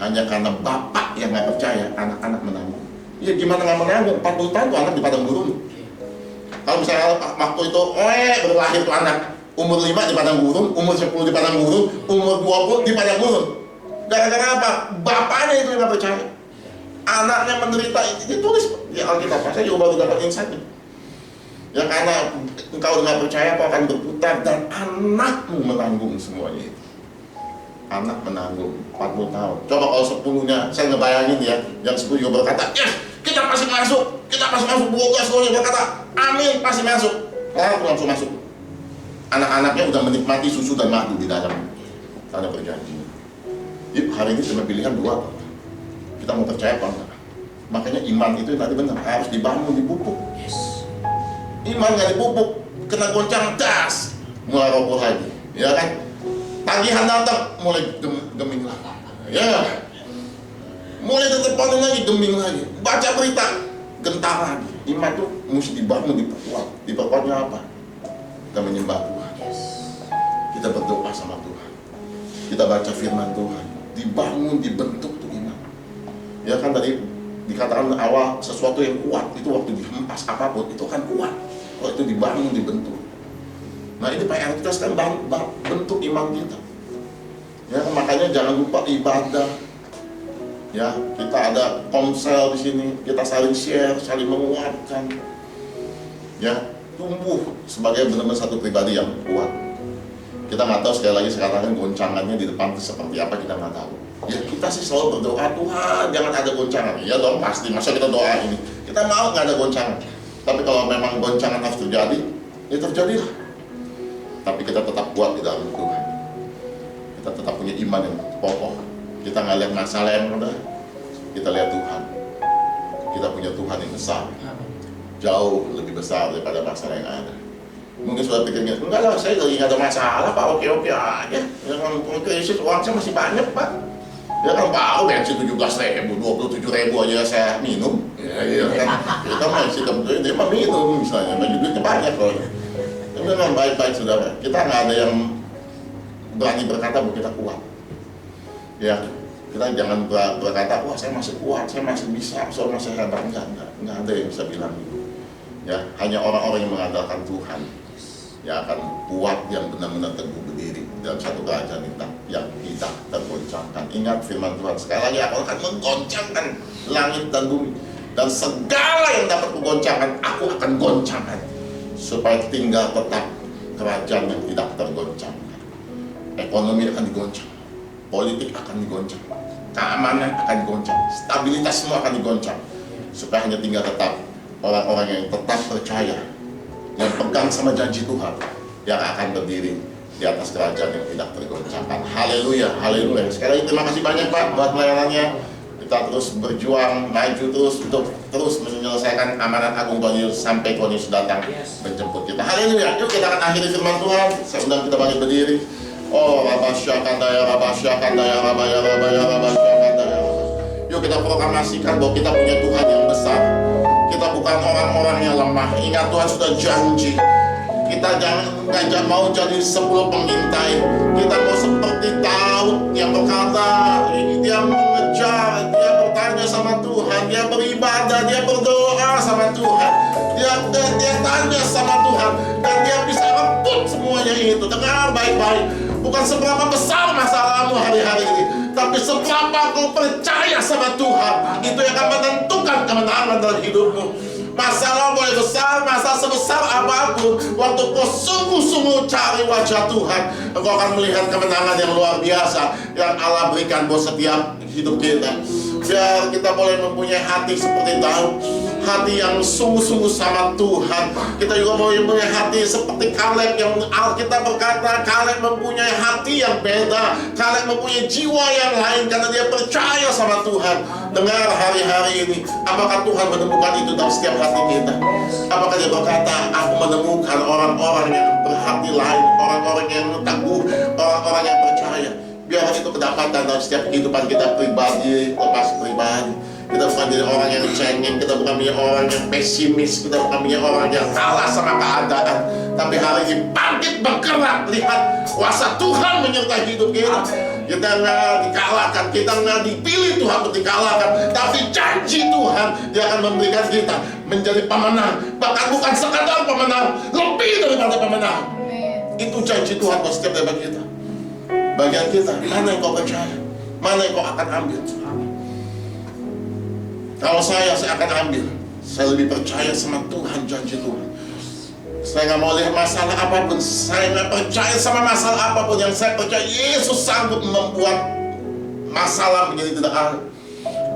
Hanya karena bapak yang nggak percaya, anak-anak menanggung. Ya gimana nggak menanggung? 40 tahun tuh anak di padang gurun. Kalau misalnya waktu itu, berlahir tuh anak, umur 5 di padang gurun, umur 10 di padang gurun, umur 20 di padang gurun. Gara-gara apa? Bapaknya itu yang nggak percaya. Anaknya menderita, ditulis di Alkitab. Saya juga baru dapat insight. Ya karena engkau nggak percaya, kau akan berputar dan anakmu menanggung semuanya itu. Anak menanggung 40 tahun. Coba kalau 10-nya, saya ngebayangin ya, yang 10 juga berkata, yes, kita pasti masuk. 12 orang berkata, amin, pasti masuk. Langsung masuk. Anak-anaknya udah menikmati susu dan madu di dalam tanah perjanjian. Jadi hari ini cuma pilihan 2. Kita mau percaya apa enggak? Makanya iman itu tadi benar, harus dibangun, dipupuk. Yes. Iman nggak dipupuk, kena goncang das, mulai roboh lagi, ya kan? Tagihan datang, mulai geming lagi, ya. Mulai tertepanin lagi, geming lagi. Baca berita, gentar lagi. Iman tuh mesti dibangun, diperkuat. Diperkuatnya apa? Kita menyembah Tuhan. Kita berdoa sama Tuhan. Kita baca firman Tuhan. Dibangun, dibentuk tuh iman. Ya kan tadi dikatakan awal sesuatu yang kuat itu waktu dihempas apapun itu kan kuat. Kalau itu dibangun, dibentuk. Nah ini PR kita sekarang bentuk iman kita. Ya makanya jangan lupa ibadah. Ya kita ada komsel di sini, kita saling share, saling menguatkan. Ya tumbuh sebagai benar-benar satu pribadi yang kuat. Kita nggak tahu sekali lagi sekarang goncangannya di depan seperti apa, kita nggak tahu. Ya kita sih selalu berdoa, Tuhan jangan ada goncangan. Ya dong pasti, masa kita doa ini kita mau nggak ada goncangan. Tapi kalau memang goncangan harus terjadi, ya terjadilah. Tapi kita tetap kuat di dalam Tuhan. Kita tetap punya iman yang kokoh. Kita nggak lihat masalah yang ada, kita lihat Tuhan. Kita punya Tuhan yang besar, jauh lebih besar daripada masalah yang ada. Mungkin sudah pikirnya, enggak lah, saya lagi nggak ada masalah Pak, oke-oke aja. Ya kan, krisis uang saya masih banyak Pak. Ya kan baru bensin 17.000, 27.000 aja saya minum. Ya kan, kita masih dia mah minum misalnya, bagi duitnya banyak loh. Tapi memang baik-baik saudara, kita nggak ada yang berani berkata bahwa kita kuat. Ya, kita jangan berkata, wah saya masih kuat, saya masih bisa, saya masih hebat. Enggak ada yang bisa bilang gitu. Ya, hanya orang-orang yang mengandalkan Tuhan yang akan kuat, yang benar-benar teguh berdiri dalam satu kerajaan yang tidak tergoncangkan. Ingat firman Tuhan, sekali lagi aku akan menggoncangkan langit dan bumi, dan segala yang dapat kugoncangkan aku akan goncangkan, supaya tinggal tetap kerajaan yang tidak tergoncangkan. Ekonomi akan digoncang, politik akan digoncang, keamanan akan digoncang, stabilitas semua akan digoncang, supaya hanya tinggal tetap orang-orang yang tetap percaya, yang pegang sama janji Tuhan, yang akan berdiri di atas kerajaan yang tidak tergoncangkan. Haleluya, haleluya. Sekali lagi terima kasih banyak Pak buat pelayanannya. Kita terus berjuang, maju terus untuk terus menyelesaikan amanat agung Tuhan Yesus sampai Tuhan Yesus datang menjemput kita. Haleluya. Yuk kita akan akhiri firman Tuhan. Saya undang kita bangkit berdiri. Oh, rabasyakandaya, rabasyakandaya, rabaya, rabaya, rabasyakandaya. Yuk kita proklamasikan bahwa kita punya Tuhan yang besar. Kita bukan orang-orang yang lemah. Ingat, Tuhan sudah janji. Kita jangan mau jadi 10 pengintai. Kita mau seperti Daud yang berkata, dia mengejar, dia bertanya sama Tuhan, dia beribadah, dia berdoa sama Tuhan, dia tanya sama Tuhan, dan dia bisa rebut semuanya itu. Dengar baik-baik, bukan seberapa besar masalahmu hari-hari ini, tapi seberapa kau percaya sama Tuhan, itu yang akan menentukan kemenangan dalam hidupmu. Masalah boleh besar, masalah sebesar apapun, waktu kau sungguh-sungguh cari wajah Tuhan, engkau akan melihat kemenangan yang luar biasa yang Allah berikan buat setiap hidup kita. Biar kita boleh mempunyai hati seperti Daud, hati yang sungguh-sungguh sama Tuhan. Kita juga boleh mempunyai hati seperti Kaleb, yang Alkitab berkata Kaleb mempunyai hati yang beda. Kaleb mempunyai jiwa yang lain karena dia percaya sama Tuhan. Dengar hari-hari ini, apakah Tuhan menemukan itu dalam setiap hati kita? Apakah dia berkata, aku menemukan orang-orang yang berhati lain, orang-orang yang teguh, orang-orang yang percaya. Biar itu kedapatan dalam setiap kehidupan kita pribadi, lepas pribadi. Kita bukan jadi orang yang cengeng, kita bukan menjadi orang yang pesimis, kita bukan menjadi orang yang kalah sama keadaan. Tapi hari ini bangkit bergerak, lihat kuasa Tuhan menyertai hidup kita. Kita nggak dikalahkan, kita nggak dipilih Tuhan untuk dikalahkan, tapi janji Tuhan dia akan memberikan kita menjadi pemenang. Bahkan bukan sekadar pemenang, lebih daripada pemenang. Itu janji Tuhan buat setiap dari kita. Bagian kita, mana yang kau percaya, mana yang kau akan ambil. Kalau saya akan ambil. Saya lebih percaya sama Tuhan, janji Tuhan. Saya nggak mau lihat masalah apapun. Saya nggak percaya sama masalah apapun. Yang saya percaya, Yesus sanggup membuat masalah menjadi tidak ada.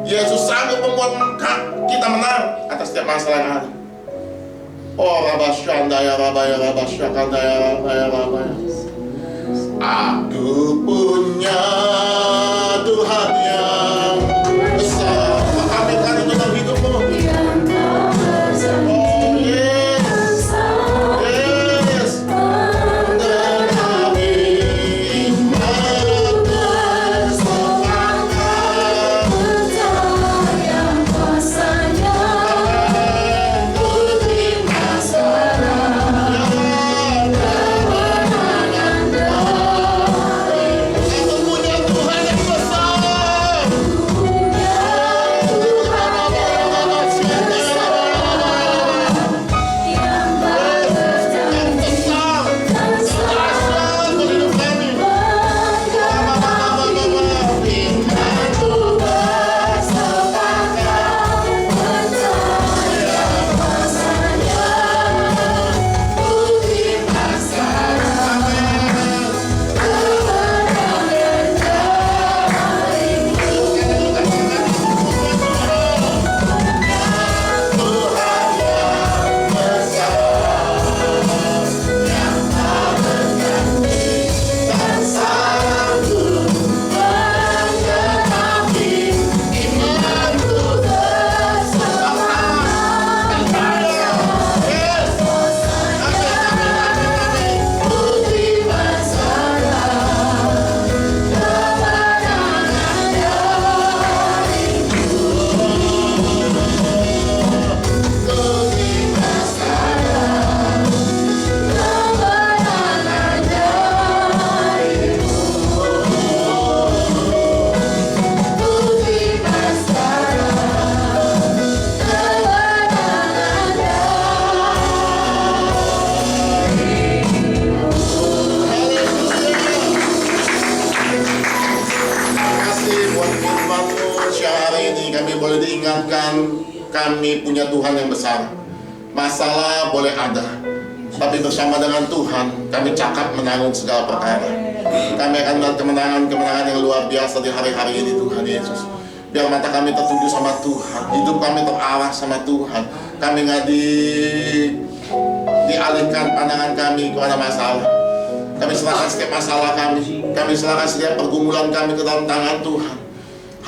Yesus sanggup membuat kita menang atas setiap masalah yang ada. Oh, rabasyandaya, rabaya, rabasyakandaya, rabaya, rabaya. Aku punya Tuhan yang besar. Aminkan itu dalam hidupmu. Oh yes, yes. Tetapi yang kuasanya putri masalah kemenangan aku punya Tuhan yang besar. yang berjanji dan Dahsyat buat hidup kami. Aku bersepakat percaya kuasanya putri masalah kemenangan dan sanggup menggenapi imanku bersemangat putri masalah kemenangan dariku putri masalah kemenangan dariku putri masalah kemenangan Terima kasih buat firman-Mu. Siang hari ini kami boleh diingatkan kami punya Tuhan yang besar. Masalah boleh ada, tapi bersama dengan Tuhan kami cakap menanggung segala perkara. Kami akan melihat kemenangan-kemenangan yang luar biasa di hari-hari ini, Tuhan Yesus. Biar mata kami tertuju sama Tuhan, hidup kami terarah sama Tuhan. Kami nggak dialihkan pandangan kami kepada masalah. Kami serahkan setiap masalah kami serahkan setiap pergumulan kami ke dalam tangan Tuhan.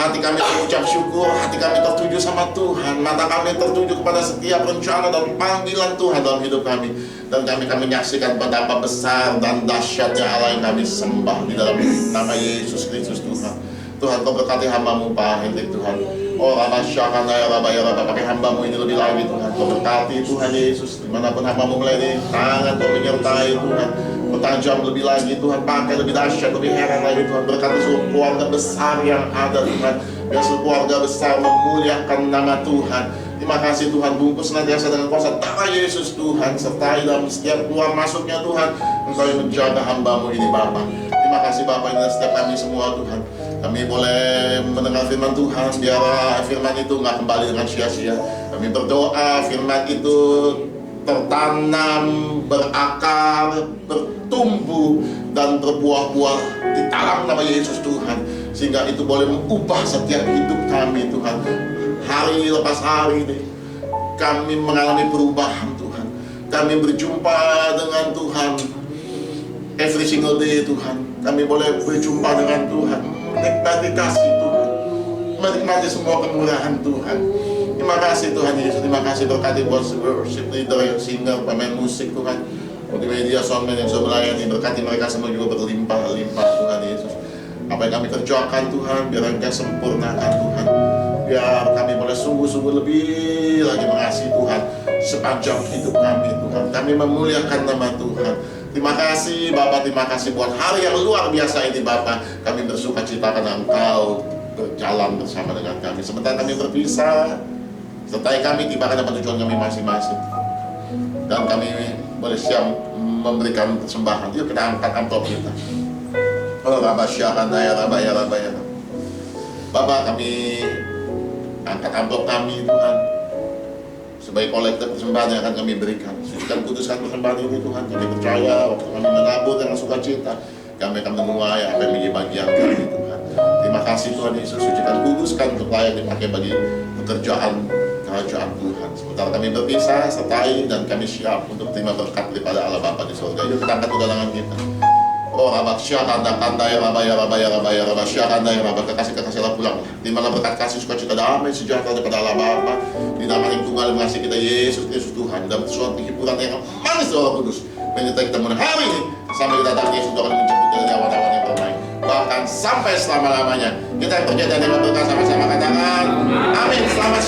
Hati kami mengucap syukur, hati kami tertuju sama Tuhan, mata kami tertuju kepada setiap rencana dan panggilan Tuhan dalam hidup kami. Dan kami menyaksikan betapa besar dan dahsyatnya Allah yang kami sembah di dalam nama Yesus Kristus Tuhan. Tuhan, Kau berkati hamba-Mu Pak Hendrik Tuhan. Oh Rabba Syakanda ya Rabba pakai hamba-Mu ini lebih lagi Tuhan. Kau berkati Tuhan Yesus, dimanapun hamba-Mu melayani, tangan Kau menyertai Tuhan. Bertajam lebih lagi Tuhan, pakai lebih dahsyat, lebih heran lagi Tuhan. Berkati seluruh keluarga besar yang ada Tuhan. Biar seluruh keluarga besar memuliakan nama Tuhan. Terima kasih Tuhan, bungkus senantiasa dengan kuasa darah Yesus Tuhan. Sertai dalam setiap keluar masuknya Tuhan. Engkau yang menjaga hamba-Mu ini Bapa. Terima kasih Bapa ini dan setiap kami semua Tuhan. Kami boleh mendengar firman Tuhan, biar firman itu nggak kembali dengan sia-sia. Kami berdoa firman itu tertanam, berakar, bertumbuh, dan berbuah-buah di dalam nama Yesus Tuhan. Sehingga itu boleh mengubah setiap hidup kami Tuhan. Hari lepas hari deh, kami mengalami perubahan Tuhan. Kami berjumpa dengan Tuhan every single day Tuhan. Kami boleh berjumpa dengan Tuhan, menikmati kasih Tuhan, menikmati semua kemurahan Tuhan. Terima kasih Tuhan Yesus, terima kasih berkati buat worship leader, singer, pemain musik Tuhan, multimedia, soundman yang sudah melayani, berkati mereka semua juga berlimpah-limpah Tuhan Yesus. Apa yang kami kerjakan Tuhan, biar Engkau sempurnakan Tuhan. Biar kami boleh sungguh-sungguh lebih lagi mengasihi Tuhan sepanjang hidup kami Tuhan. Kami memuliakan nama Tuhan. Terima kasih Bapak, terima kasih buat hari yang luar biasa ini Bapak. Kami bersuka cita karena Engkau berjalan bersama dengan kami. Sementara kami berpisah, sertai kami tiba pada tujuan kami masing-masing. Dan kami boleh siap memberikan persembahan. Yuk kita angkat amplop kita. Oh Rabba Syakanda ya Rabba ya Rabba ya Rabba. Bapak, kami angkat amplop kami Tuhan sebagai kolektor persembahan yang akan kami berikan. Sucikan kuduskan persembahan ini Tuhan. Kami percaya waktu kami menabur dengan sukacita, kami akan menuai apa yang menjadi bagian kami Tuhan. Terima kasih Tuhan Yesus, sucikan kuduskan untuk layak dipakai bagi pekerjaan kerajaan Tuhan. Sementara kami berpisah, sertai dan kami siap untuk terima berkat daripada Allah Bapa di surga. Yuk kita angkat udangan kita. Oh Rabba Syakanda kanda ya Rabba ya Rabba ya Rabba ya Rabba Syakanda ya Rabba, kekasih-kekasih Allah pulang. Terimalah berkat kasih sukacita damai sejahtera daripada Allah Bapa di nama yang tunggal mengasihi kita Yesus Kristus Tuhan, dalam suatu hiburan yang manis Roh Kudus menyertai kita mulai hari ini sampai kita datang Yesus akan menjemput dari awan-awan yang bermain, bahkan sampai selama-lamanya. Kita yang percaya dan berkat sama-sama katakan amin. Selamat